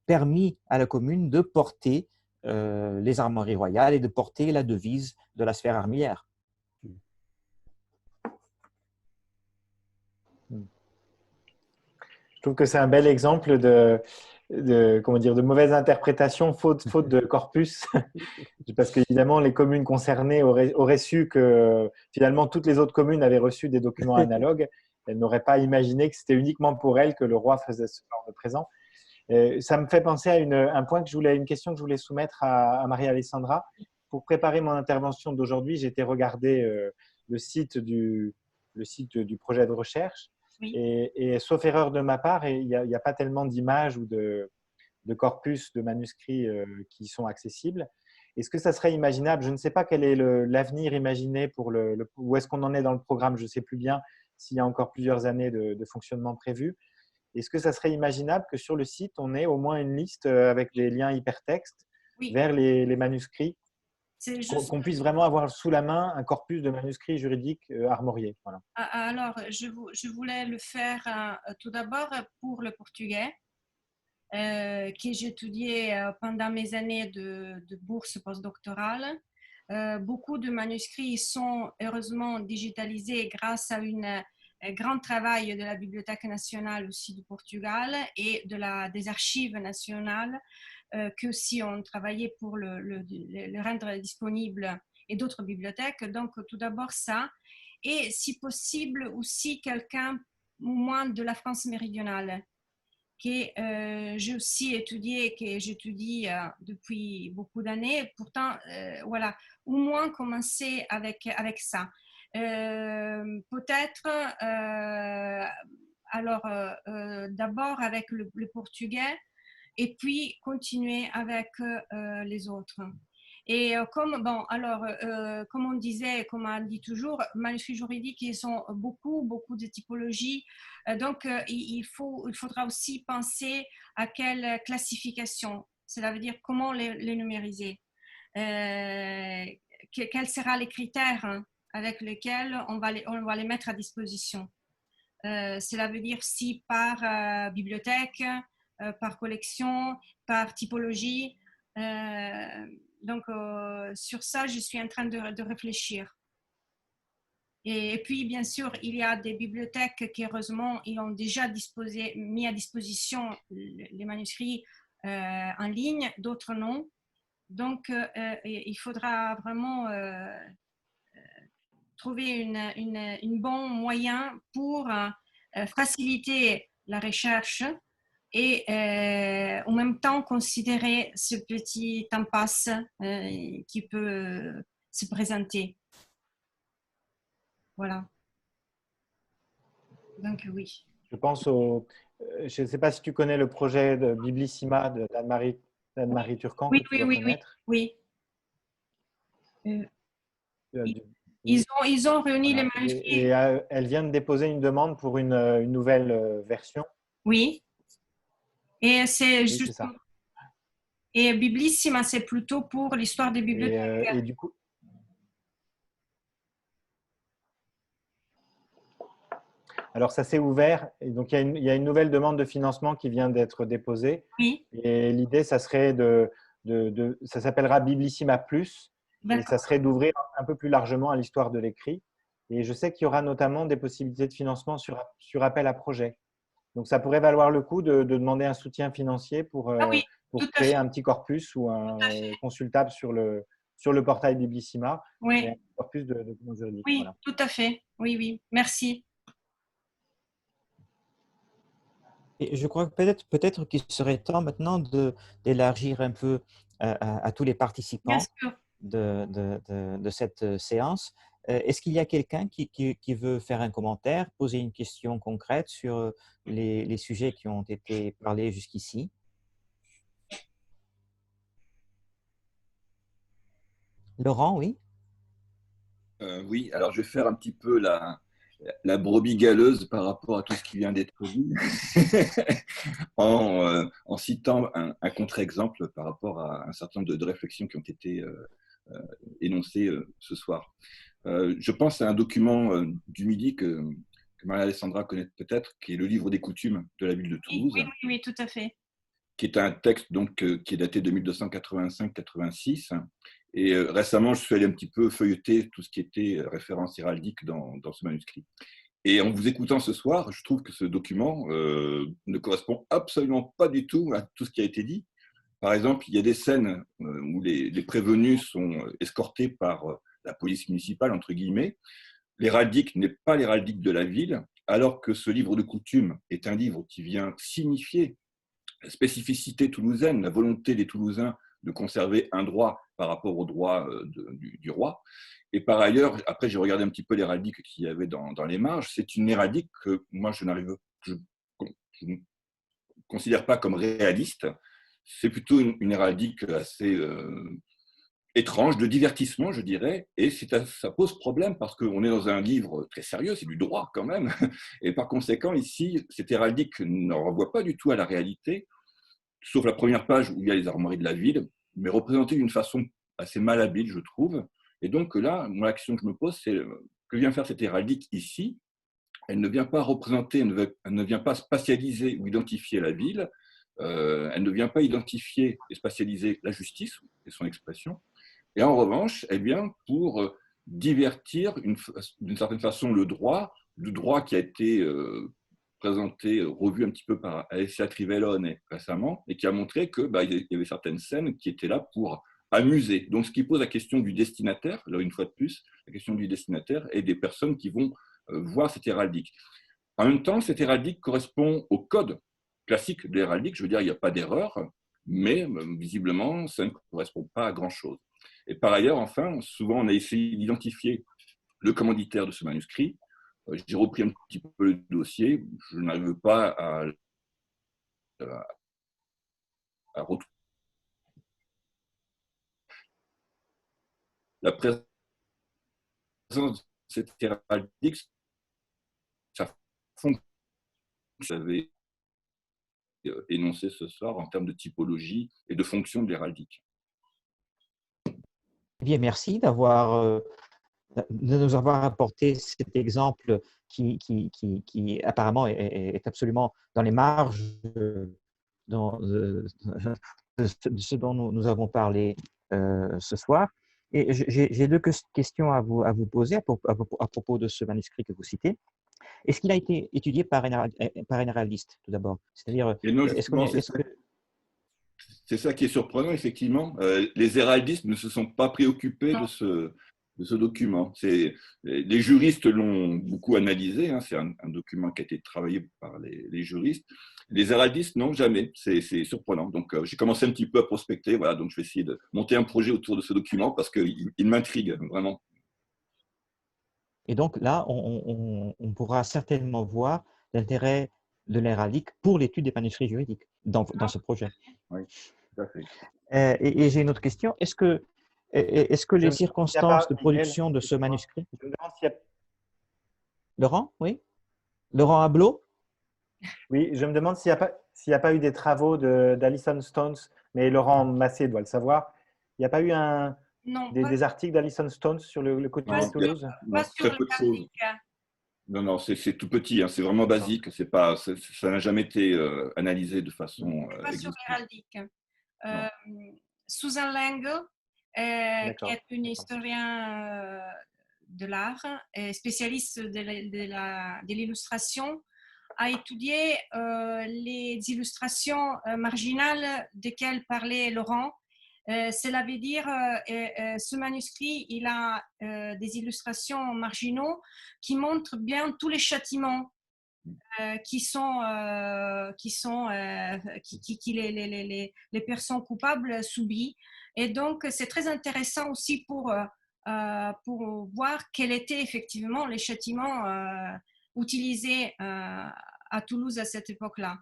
permis à la commune de porter les armoiries royales et de porter la devise de la sphère armilière. Je trouve que c'est un bel exemple de mauvaise interprétation, faute de corpus. Parce qu'évidemment, les communes concernées auraient su que finalement toutes les autres communes avaient reçu des documents analogues. Elles n'auraient pas imaginé que c'était uniquement pour elles que le roi faisait ce genre de présent. Ça me fait penser à une question que je voulais soumettre à Maria-Alessandra. Pour préparer mon intervention d'aujourd'hui, j'ai été regarder le site du projet de recherche. Oui. Et sauf erreur de ma part, il n'y a pas tellement d'images ou de corpus de manuscrits qui sont accessibles. Est-ce que ça serait imaginable? Je ne sais pas quel est l'avenir imaginé pour où est-ce qu'on en est dans le programme. Je ne sais plus bien s'il y a encore plusieurs années de fonctionnement prévu. Est-ce que ça serait imaginable que sur le site, on ait au moins une liste avec les liens hypertextes vers les manuscrits, qu'on puisse vraiment avoir sous la main un corpus de manuscrits juridiques armoriés? Voilà. Alors, je voulais le faire tout d'abord pour le portugais, que j'ai étudié pendant mes années de bourse postdoctorale. Beaucoup de manuscrits sont heureusement digitalisés grâce à un grand travail de la Bibliothèque nationale aussi du Portugal et des archives nationales que aussi ont travaillé pour le rendre disponible et d'autres bibliothèques. Donc, tout d'abord ça. Et si possible aussi quelqu'un au moins de la France méridionale que j'ai aussi étudié, que j'étudie depuis beaucoup d'années. Pourtant, voilà, au moins commencer avec ça. Peut-être, d'abord avec le portugais et puis continuer avec les autres. Et comme on disait, comme on dit toujours, manuscrits juridiques, ils ont beaucoup de typologies. Donc, il faudra aussi penser à quelle classification. Cela veut dire comment les numériser. Quels seront les critères avec lesquels on va les mettre à disposition. Cela veut dire si par bibliothèque, par collection, par typologie. Donc, sur ça, je suis en train de réfléchir. Et puis, bien sûr, il y a des bibliothèques qui, heureusement, ils ont déjà mis à disposition les manuscrits en ligne, d'autres non. Donc, il faudra vraiment trouver un bon moyen pour faciliter la recherche et en même temps considérer ce petit impasse qui peut se présenter. Voilà. Donc oui. Je pense au… Je ne sais pas si tu connais le projet de Biblissima d'Anne-Marie Turcan, Oui, que tu oui, dois oui, oui, connaître. oui. Euh, Euh, ils ont réuni les Voilà. manuscrits. Et elle vient de déposer une demande pour une nouvelle version. Oui. Et c'est Oui, c'est juste. ça. Et Biblissima, c'est plutôt pour l'histoire des bibliothèques. Et du coup, alors ça s'est ouvert. Et donc il y a une nouvelle demande de financement qui vient d'être déposée. Oui, Et l'idée, ça serait ça s'appellera Biblissima Plus. Et ça d'accord. serait d'ouvrir un peu plus largement à l'histoire de l'écrit. Et je sais qu'il y aura notamment des possibilités de financement sur appel à projet. Donc, ça pourrait valoir le coup de demander un soutien financier Ah oui, tout pour à fait, créer un petit corpus ou tout un à fait. consultable sur le portail Biblissima et un Oui, corpus de documents juridiques. oui, Voilà. tout à fait. Oui, oui. Merci. Et je crois que peut-être qu'il serait temps maintenant d'élargir un peu à tous les Bien participants sûr. de cette séance. Est-ce qu'il y a quelqu'un qui veut faire un commentaire, poser une question concrète sur les sujets qui ont été parlés jusqu'ici? Laurent, oui? Oui, alors je vais faire un petit peu la brebis galeuse par rapport à tout ce qui vient d'être dit, en citant un contre-exemple par rapport à un certain nombre de réflexions qui ont été énoncées ce soir. Je pense à un document du Midi que Maria-Alessandra connaît peut-être, qui est le livre des coutumes de la ville de Oui, Toulouse, oui, oui, oui, tout à fait. qui est un texte donc, qui est daté de 1285-86. Et récemment, je suis allé un petit peu feuilleter tout ce qui était référence héraldique dans ce manuscrit. Et en vous écoutant ce soir, je trouve que ce document ne correspond absolument pas du tout à tout ce qui a été dit. Par exemple, il y a des scènes où les prévenus sont escortés par la police municipale, entre guillemets. L'héraldique n'est pas l'héraldique de la ville, alors que ce livre de coutumes est un livre qui vient signifier la spécificité toulousaine, la volonté des Toulousains de conserver un droit par rapport au droit du roi. Et par ailleurs, après, j'ai regardé un petit peu l'héraldique qu'il y avait dans les marges. C'est une héraldique que moi, je ne considère pas comme réaliste. C'est plutôt une héraldique assez étrange, de divertissement, je dirais. Et ça pose problème parce qu'on est dans un livre très sérieux, c'est du droit quand même. Et par conséquent, ici, cette héraldique ne renvoie pas du tout à la réalité, sauf la première page où il y a les armoiries de la ville, mais représentée d'une façon assez malhabile, je trouve. Et donc là, moi, la question que je me pose, c'est que vient faire cette héraldique ici? Elle ne vient pas représenter, elle ne vient pas spatialiser ou identifier la ville, elle ne vient pas identifier et spatialiser la justice et son expression. Et en revanche, elle vient pour divertir d'une certaine façon le droit qui a été présenté, revu un petit peu par Alessia Trivellone récemment, et qui a montré que il y avait certaines scènes qui étaient là pour amuser. Donc, ce qui pose la question du destinataire, là une fois de plus, la question du destinataire et des personnes qui vont voir cette héraldique. En même temps, cette héraldique correspond au code classique de l'héraldique. Je veux dire, il n'y a pas d'erreur, mais visiblement, ça ne correspond pas à grand-chose. Et par ailleurs, enfin, souvent, on a essayé d'identifier le commanditaire de ce manuscrit. J'ai repris un petit peu le dossier. Je n'arrive pas à retrouver la présence de cette héraldique. Ça fonctionne. J'avais énoncé ce soir en termes de typologie et de fonction de l'héraldique. Eh bien, merci de nous avoir apporté cet exemple qui apparemment est absolument dans les marges de ce dont nous avons parlé ce soir. Et j'ai deux questions à vous poser à propos de ce manuscrit que vous citez. Est-ce qu'il a été étudié par un héraldiste, tout d'abord? C'est-à-dire, Et non, est-ce justement, c'est ça qui est surprenant, effectivement. Les héraldistes ne se sont pas préoccupés de ce document. Les juristes l'ont beaucoup analysé, hein, c'est un document qui a été travaillé par les juristes. Les héraldistes, non, jamais. C'est surprenant. Donc, j'ai commencé un petit peu à prospecter. Voilà, donc, je vais essayer de monter un projet autour de ce document parce qu'il m'intrigue vraiment. Et donc là, on pourra certainement voir l'intérêt de l'héraldique pour l'étude des manuscrits juridiques dans ce projet. Oui, tout à fait. Et j'ai une autre question. Est-ce que les circonstances de production de ce manuscrit… Je me demande s'il y a… Laurent, oui? Laurent Ablot? Oui, je me demande s'il n'y a pas eu des travaux d'Alison Stones, mais Laurent Massé doit le savoir. Il n'y a pas eu Non, des articles d'Alison Stones sur le côté pas de Toulouse? pas sur très peu de choses. l'héraldique. Non, non, c'est tout petit, hein, c'est vraiment basique. Ça n'a jamais été analysé de façon Pas sur exhaustive. l'héraldique. Non. Susan Lange, qui D'accord. est une historien de l'art et spécialiste de l'illustration, a étudié les illustrations marginales desquelles parlait Laurent. Cela veut dire ce manuscrit, il a des illustrations marginaux qui montrent bien tous les châtiments qui les personnes coupables subissent. Et donc, c'est très intéressant aussi pour voir quels étaient effectivement les châtiments utilisés à Toulouse à cette époque-là.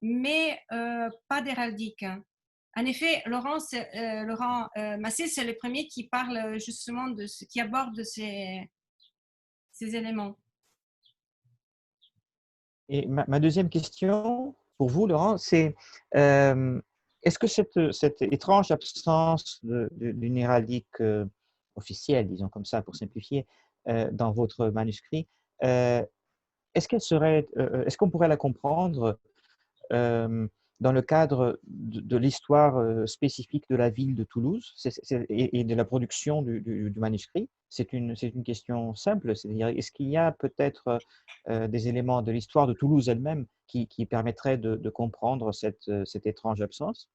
Mais pas d'héraldique. En effet, Laurent Massé, c'est le premier qui parle justement qui aborde ces éléments. Et ma deuxième question pour vous, Laurent, c'est est-ce que cette étrange absence d'une héraldique officielle, disons comme ça pour simplifier, dans votre manuscrit, est-ce qu'on pourrait la comprendre dans le cadre de l'histoire spécifique de la ville de Toulouse et de la production du manuscrit? C'est une question simple, c'est-à-dire est-ce qu'il y a peut-être des éléments de l'histoire de Toulouse elle-même qui permettraient de comprendre cette étrange absence?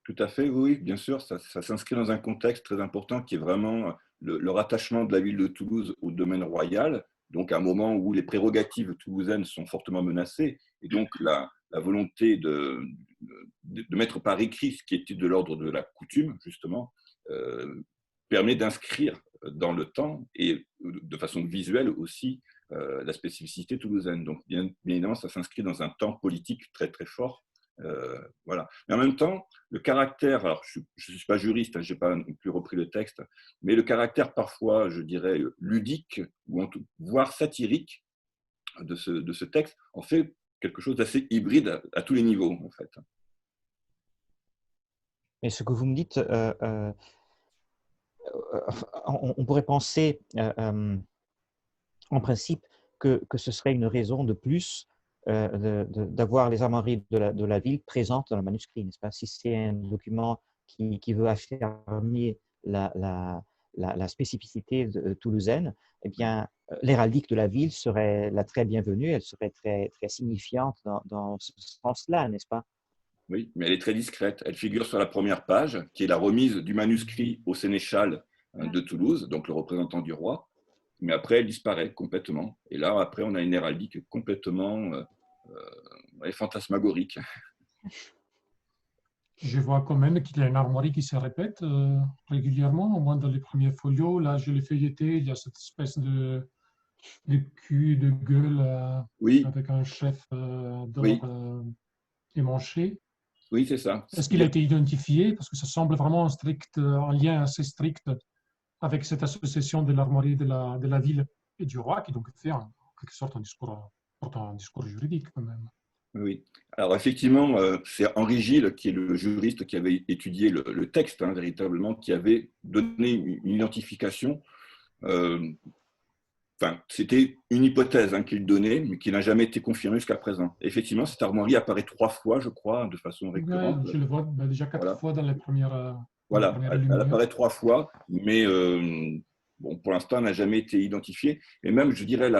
Tout à fait, oui, bien sûr. Ça s'inscrit dans un contexte très important qui est vraiment le rattachement de la ville de Toulouse au domaine royal, donc à un moment où les prérogatives toulousaines sont fortement menacées, et donc la volonté de mettre par écrit ce qui était de l'ordre de la coutume, justement, permet d'inscrire dans le temps et de façon visuelle aussi la spécificité toulousaine. Donc, bien évidemment, ça s'inscrit dans un temps politique très, très fort. Voilà. Mais en même temps, le caractère, alors je ne suis pas juriste, hein, je n'ai pas non plus repris le texte, mais le caractère parfois, je dirais, ludique, ou voire satirique de ce texte, en fait quelque chose d'assez hybride à tous les niveaux, en fait. Et ce que vous me dites, on pourrait penser en principe que ce serait une raison de plus d'avoir les armoiries de la ville présentes dans le manuscrit, n'est-ce pas? Si c'est un document qui veut affirmer la spécificité toulousaine, eh bien, l'héraldique de la ville serait la très bienvenue, elle serait très, très signifiante dans ce sens-là, n'est-ce pas? Oui, mais elle est très discrète. Elle figure sur la première page, qui est la remise du manuscrit au sénéchal de Toulouse, donc le représentant du roi. Mais après, elle disparaît complètement. Et là, après, on a une héraldique complètement fantasmagorique. Je vois quand même qu'il y a une armoirie qui se répète régulièrement, au moins dans les premiers folios. Là, je l'ai feuilleté, il y a cette espèce de cul, de gueule oui. avec un chef d'or oui. émanché. Oui, c'est ça. Est-ce qu'il a été identifié? Parce que ça semble vraiment un lien assez strict avec cette association de l'armoirie de la ville et du roi, qui donc fait en quelque sorte un discours juridique quand même. Oui. Alors effectivement, c'est Henri Gilles, qui est le juriste qui avait étudié le texte, hein, véritablement, qui avait donné une identification. Enfin, c'était une hypothèse hein, qu'il donnait, mais qui n'a jamais été confirmée jusqu'à présent. Effectivement, cette armoirie apparaît 3 fois, je crois, de façon récurrente. Ouais, je le vois déjà 4 fois dans les premières. Voilà, elle apparaît 3 fois, mais bon, pour l'instant, elle n'a jamais été identifiée. Et même, je dirais,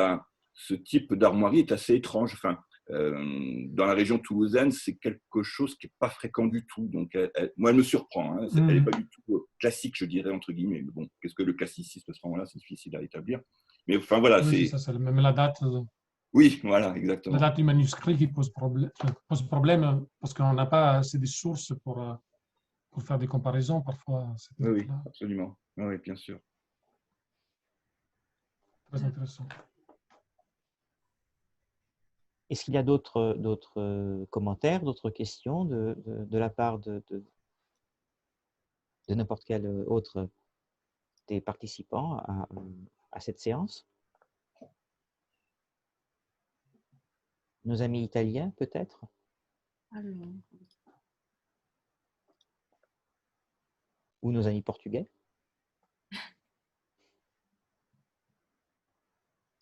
ce type d'armoirie est assez étrange. Enfin, dans la région toulousaine, c'est quelque chose qui n'est pas fréquent du tout. Donc, moi, elle me surprend. Hein. Elle n'est pas du tout classique, je dirais, entre guillemets. Mais bon, qu'est-ce que le classicisme à ce moment-là? C'est difficile à établir. Mais enfin, voilà. Oui, c'est même la date. Oui, voilà, exactement. La date du manuscrit qui pose problème parce qu'on n'a pas assez de sources pour faire des comparaisons parfois. Oui, absolument. Oui, bien sûr. Très intéressant. Est-ce qu'il y a d'autres commentaires, d'autres questions de la part de n'importe quel autre des participants à cette séance? Nos amis italiens, peut-être? Alors, Ou nos amis portugais?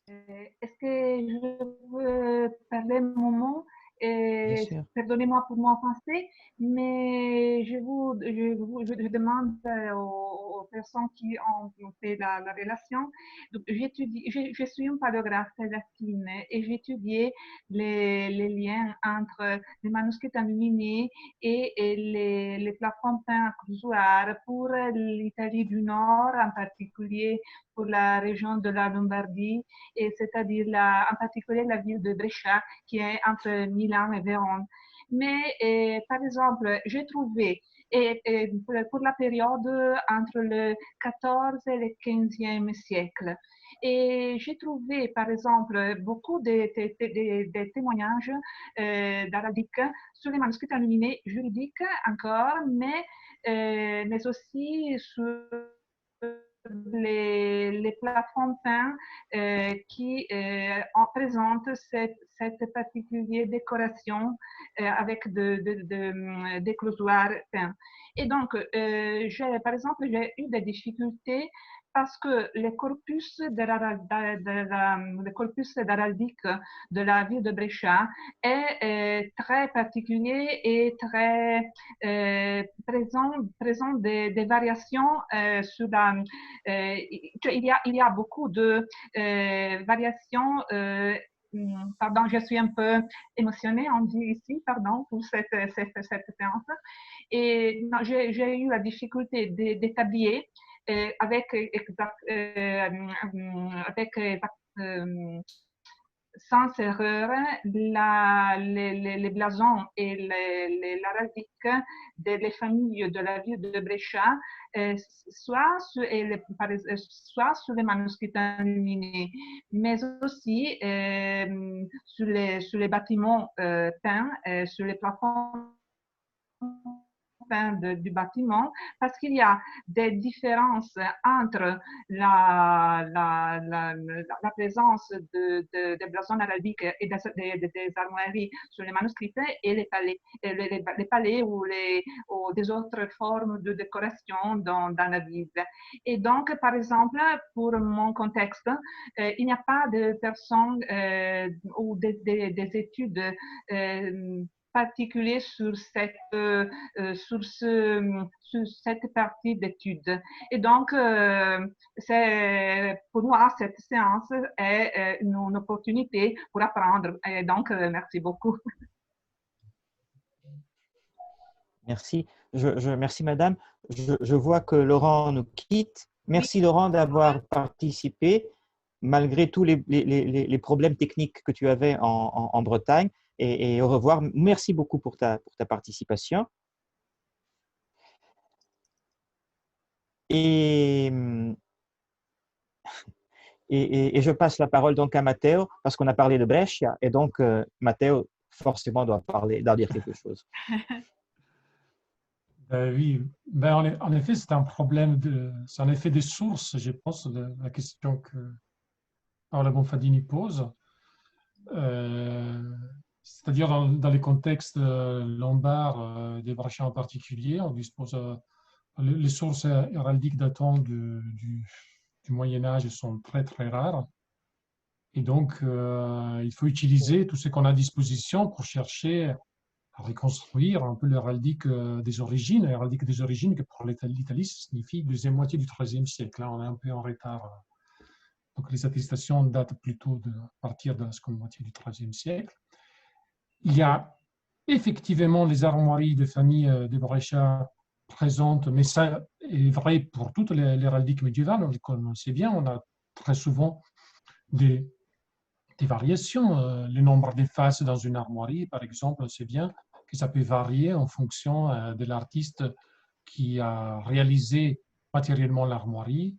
Est-ce que je peux parler un moment? Bien sûr. Pardonnez-moi pour mon français, mais je demande aux personnes qui ont fait la relation. Donc, je suis une paléographe latine et j'ai étudié les liens entre les manuscrits enluminés et les plafonds peints accrosoirs pour l'Italie du Nord, en particulier pour la région de la Lombardie, et c'est-à-dire en particulier la ville de Brescia, qui est entre Milan et Vérone. Mais par exemple, j'ai trouvé pour la période entre le 14 et le 15e siècle. Et j'ai trouvé, par exemple, beaucoup de témoignages d'arabique sur les manuscrits enluminés juridiques encore, mais aussi sur les plafonds peints qui présentent cette particulière décoration avec des closoirs peints. Et donc, par exemple, j'ai eu des difficultés parce que le corpus d'araldique de la ville de Brescia est très particulier et très présent des variations sur la. Il y a beaucoup de variations. Pardon, je suis un peu émotionnée, on dit ici, pardon, pour cette séance. Et j'ai eu la difficulté d'établir avec sans erreur les blasons et l'heraldique des familles de la ville de Brescia, soit sur les manuscrits enluminés, mais aussi sur les bâtiments peints, sur les plafonds du bâtiment, parce qu'il y a des différences entre la présence des blasons arabiques et des armoiries sur les manuscrits et les palais ou des autres formes de décoration dans la ville. Et donc, par exemple, pour mon contexte, il n'y a pas de personnes ou des études particulier sur cette partie d'études. Et donc, pour moi, cette séance est une opportunité pour apprendre. Et donc, merci beaucoup. Merci. Merci, madame. Je vois que Laurent nous quitte. Merci, Laurent, d'avoir participé malgré tous les problèmes techniques que tu avais en Bretagne. Et au revoir. Merci beaucoup pour ta participation. Et je passe la parole donc à Matteo, parce qu'on a parlé de Brescia, et donc Matteo forcément doit dire quelque chose. Oui, en effet, c'est un problème, c'est un effet des sources, je pense, la question que Paola Bonfadini pose. C'est-à-dire dans les contextes lombards, des Brescia en particulier, on dispose les sources héraldiques datant du Moyen-Âge sont très très rares. Et donc, il faut utiliser tout ce qu'on a à disposition pour chercher à reconstruire un peu l'héraldique des origines. L'héraldique des origines, que pour l'Italie, ça signifie deuxième moitié du XIIIe siècle. Là, on est un peu en retard. Donc, les attestations datent plutôt à partir de la seconde moitié du XIIIe siècle. Il y a effectivement les armoiries de famille de Brescia présentes, mais ça est vrai pour toutes les héraldiques médiévales. On le sait bien, on a très souvent des variations. Le nombre des faces dans une armoirie, par exemple, on sait bien que ça peut varier en fonction de l'artiste qui a réalisé matériellement l'armoirie,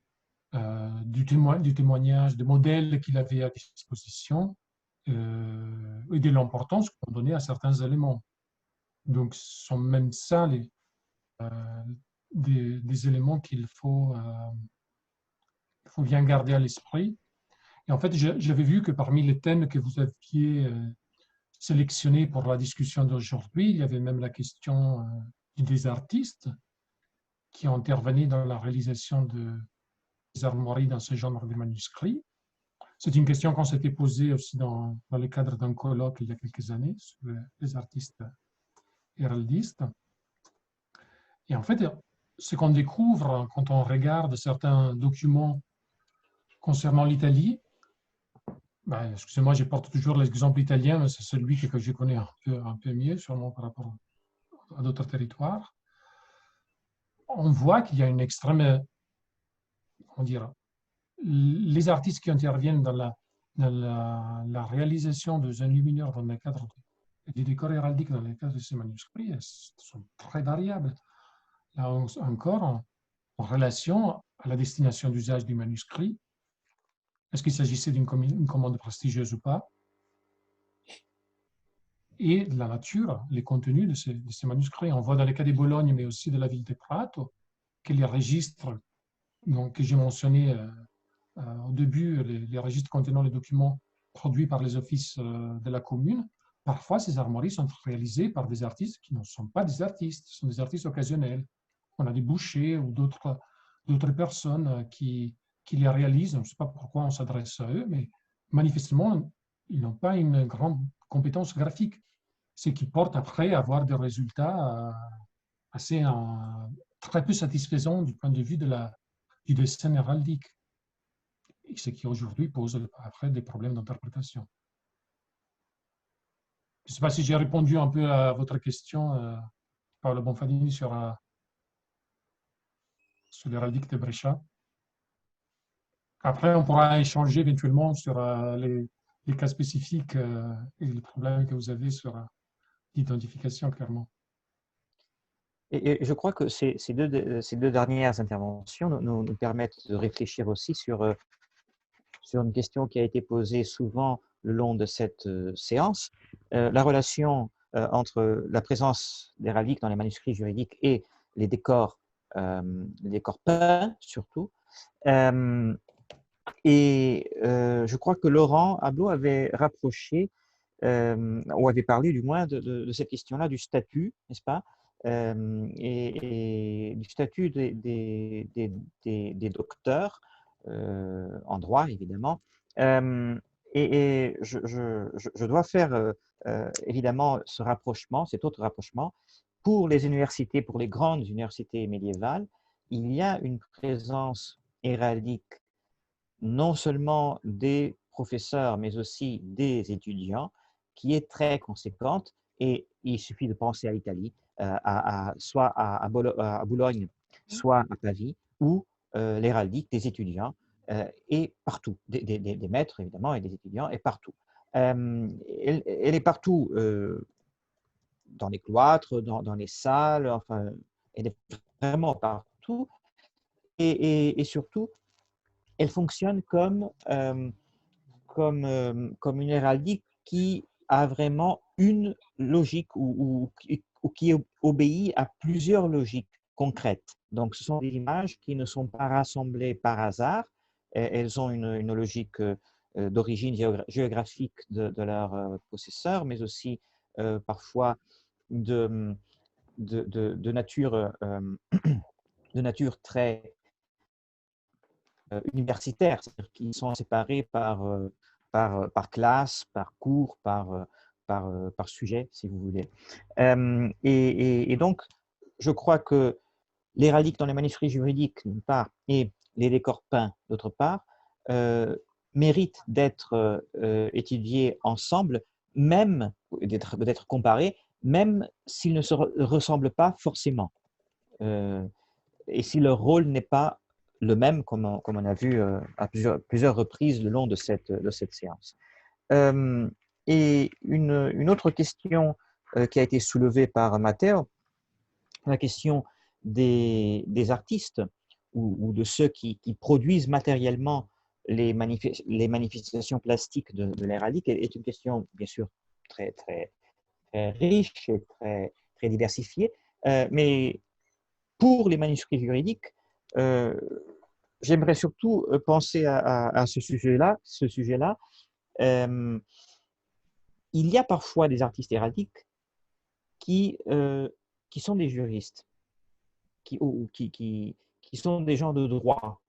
du témoignage, des modèles qu'il avait à disposition et de l'importance qu'on donnait à certains éléments. Donc, ce sont même ça des éléments qu'il faut bien garder à l'esprit. Et en fait, j'avais vu que parmi les thèmes que vous aviez sélectionnés pour la discussion d'aujourd'hui, il y avait même la question des artistes qui intervenaient dans la réalisation des armoiries dans ce genre de manuscrits. C'est une question qu'on s'était posée aussi dans le cadre d'un colloque il y a quelques années sur les artistes héraldistes. Et en fait, ce qu'on découvre quand on regarde certains documents concernant l'Italie, ben, excusez-moi, je porte toujours l'exemple italien, mais c'est celui que je connais un peu mieux, sûrement par rapport à d'autres territoires. On voit qu'il y a une extrême, comment dire, les artistes qui interviennent dans la réalisation des enlumineurs dans le cadre des décors héraldiques dans le cadre de ces manuscrits sont très variables. Là encore, en relation à la destination d'usage du manuscrit, est-ce qu'il s'agissait d'une commande prestigieuse ou pas, et de la nature, les contenus de ces manuscrits. On voit dans le cas de Bologne, mais aussi de la ville de Prato, que les registres que j'ai mentionnés au début, les registres contenant les documents produits par les offices de la commune, parfois ces armoiries sont réalisées par des artistes qui ne sont pas des artistes, ce sont des artistes occasionnels. On a des bouchers ou d'autres personnes qui les réalisent. Je ne sais pas pourquoi on s'adresse à eux, mais manifestement, ils n'ont pas une grande compétence graphique, ce qui porte après à avoir des résultats assez très peu satisfaisants du point de vue du dessin héraldique, et ce qui aujourd'hui pose après des problèmes d'interprétation. Je ne sais pas si j'ai répondu un peu à votre question, Paolo Bonfanini, sur l'héraldique de Brescia. Après, on pourra échanger éventuellement sur les cas spécifiques et les problèmes que vous avez sur l'identification, clairement. Et je crois que ces deux dernières interventions nous permettent de réfléchir aussi sur une question qui a été posée souvent le long de cette séance, la relation entre la présence d'héraldique dans les manuscrits juridiques et les décors peints surtout. Je crois que Laurent Ablo avait rapproché, ou avait parlé du moins de cette question-là, du statut, n'est-ce pas, et du statut des docteurs en droit, évidemment. Je dois faire évidemment ce rapprochement, cet autre rapprochement. Pour les universités, pour les grandes universités médiévales, il y a une présence héraldique non seulement des professeurs, mais aussi des étudiants, qui est très conséquente. Et il suffit de penser à l'Italie, soit à Bologne, soit à Pavie, où l'héraldique des étudiants est partout, des maîtres évidemment et des étudiants est partout. Elle est partout dans les cloîtres, dans les salles, enfin, elle est vraiment partout. Et surtout, elle fonctionne comme une héraldique qui a vraiment une logique ou qui obéit à plusieurs logiques concrètes. Donc, ce sont des images qui ne sont pas rassemblées par hasard. Elles ont une logique d'origine géographique de leur possesseur, mais aussi parfois de nature très universitaire, c'est-à-dire qu'ils sont séparés par classe, par cours, par sujet, si vous voulez. Et donc, je crois que l'héraldique dans les manuscrits juridiques, d'une part, et les décors peints, d'autre part, méritent d'être étudiés ensemble, même d'être comparés, même s'ils ne se ressemblent pas forcément, et si leur rôle n'est pas le même, comme on a vu à plusieurs reprises le long de cette séance. Et une autre question qui a été soulevée par Matteo, la question des artistes, ou de ceux qui produisent matériellement les manifestations plastiques de l'héraldique est une question, bien sûr, très, très, très riche et très, très diversifiée. Mais pour les manuscrits juridiques, j'aimerais surtout penser à ce sujet-là. Il y a parfois des artistes héraldiques qui sont des juristes, qui sont des gens de droit.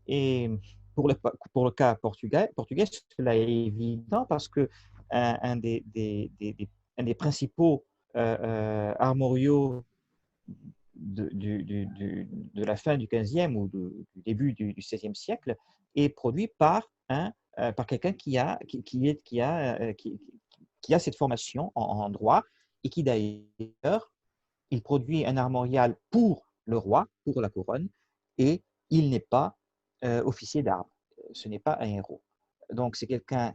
Et pour le cas portugais, cela est évident parce que un des principaux armoriaux de la fin du 15e ou du début du 16e siècle est produit par quelqu'un qui a cette formation en droit et qui d'ailleurs, il produit un armorial pour le roi, pour la couronne, et il n'est pas officier d'armes. Ce n'est pas un héros. Donc, c'est quelqu'un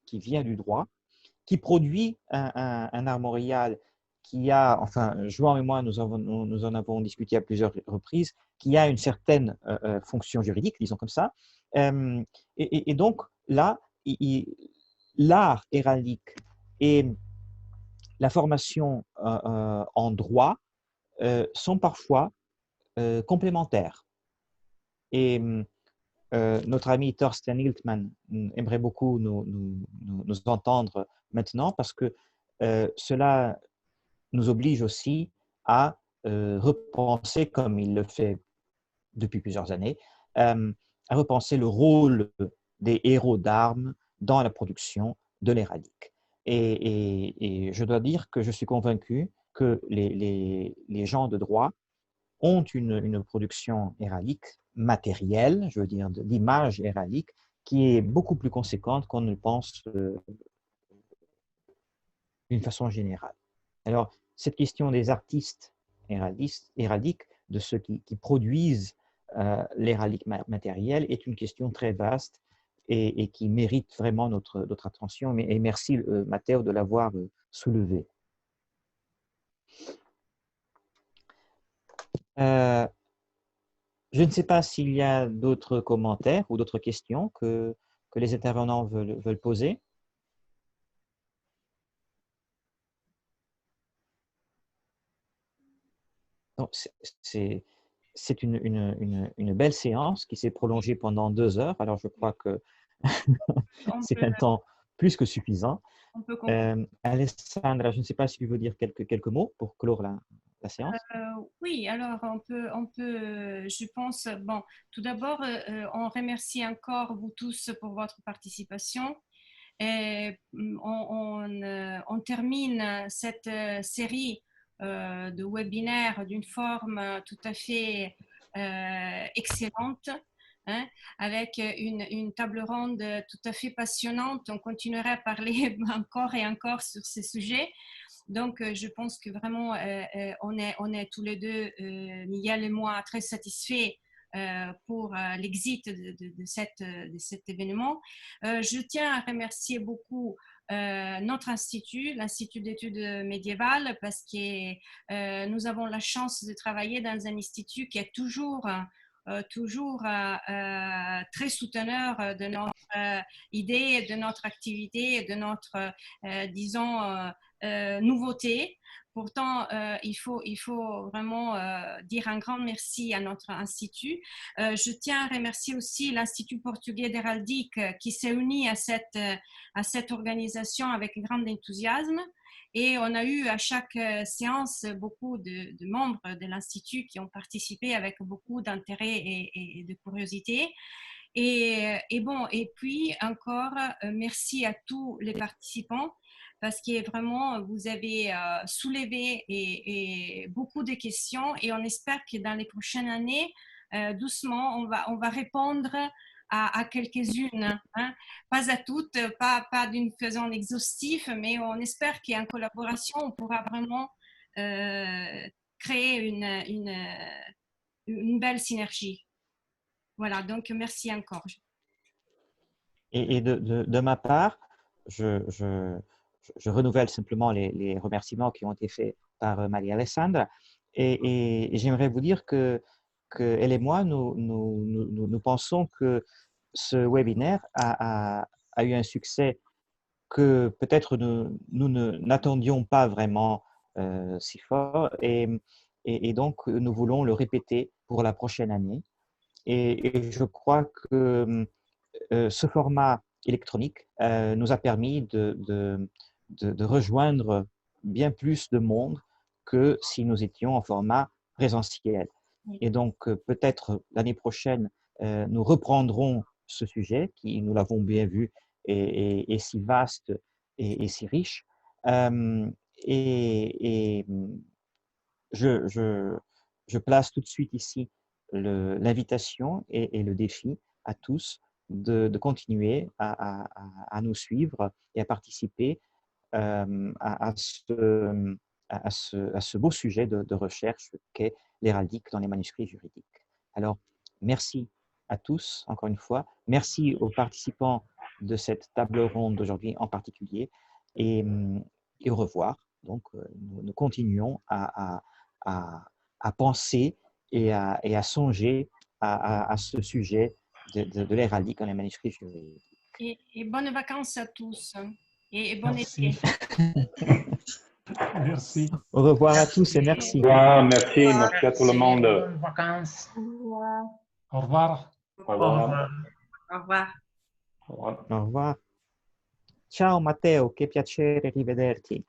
qui vient du droit, qui produit un armorial qui a, enfin, Joan et moi, nous en avons discuté à plusieurs reprises, qui a une certaine fonction juridique, disons comme ça. Et donc, là, l'art héraldique et la formation en droit sont parfois complémentaires. Et notre ami Thorsten Hiltmann aimerait beaucoup nous entendre maintenant parce que cela nous oblige aussi à repenser, comme il le fait depuis plusieurs années, à repenser le rôle des héros d'armes dans la production de l'héraldique. Et je dois dire que je suis convaincu que les gens de droit ont une production héraldique matérielle, je veux dire d'image héraldique, qui est beaucoup plus conséquente qu'on ne le pense d'une façon générale. Alors, cette question des artistes héraldiques, de ceux qui produisent l'héraldique matérielle, est une question très vaste et qui mérite vraiment notre attention. Et merci, Matteo, de l'avoir soulevé. Je ne sais pas s'il y a d'autres commentaires ou d'autres questions que les intervenants veulent poser. C'est une belle séance qui s'est prolongée pendant 2 heures. Alors, je crois que c'est un temps plus que suffisant. Alessandra, je ne sais pas si tu veux dire quelques mots pour clore la séance. Oui, alors on peut, je pense, bon, tout d'abord, on remercie encore vous tous pour votre participation. Et on termine cette série de webinaires d'une forme tout à fait excellente, hein, avec une table ronde tout à fait passionnante. On continuera à parler encore et encore sur ces sujets. Donc, je pense que vraiment, on est tous les deux, Miguel et moi, très satisfaits pour l'exit de cet événement. Je tiens à remercier beaucoup notre institut, l'Institut d'études médiévales, parce que nous avons la chance de travailler dans un institut qui est toujours très souteneur de notre idée, de notre activité, de notre, disons, nouveauté. Pourtant, il faut vraiment dire un grand merci à notre institut. Je tiens à remercier aussi l'Institut portugais d'héraldique qui s'est uni à cette organisation avec grand enthousiasme. Et on a eu à chaque séance beaucoup de membres de l'Institut qui ont participé avec beaucoup d'intérêt et de curiosité. Et puis encore, merci à tous les participants parce que vraiment, vous avez soulevé beaucoup de questions et on espère que dans les prochaines années, doucement, on va répondre à quelques-unes, hein. Pas à toutes, pas d'une façon exhaustive, mais on espère qu'en collaboration, on pourra vraiment créer une belle synergie. Voilà, donc merci encore. Et de ma part, je renouvelle simplement les remerciements qui ont été faits par Maria Alessandra et j'aimerais vous dire que elle et moi, nous pensons que ce webinaire a eu un succès que peut-être nous n'attendions pas vraiment si fort et donc nous voulons le répéter pour la prochaine année. Et je crois que ce format électronique nous a permis de rejoindre bien plus de monde que si nous étions en format présentiel. Et donc, peut-être l'année prochaine, nous reprendrons ce sujet qui, nous l'avons bien vu, est si vaste et si riche. Et je place tout de suite ici l'invitation et le défi à tous de continuer à nous suivre et à participer à ce beau sujet de recherche qu'est l'héraldique dans les manuscrits juridiques. Alors, merci à tous, encore une fois. Merci aux participants de cette table ronde d'aujourd'hui en particulier et au revoir. Donc, nous continuons à penser et à songer à ce sujet de l'héraldique dans les manuscrits juridiques. Et bonnes vacances à tous. Et bon Merci. été. Merci. Au revoir à tous et merci. Merci à tout le monde. Bonnes vacances. Au revoir. Au revoir. Au revoir. Au revoir. Au revoir. Au revoir. Ciao Matteo, che piacere rivederti.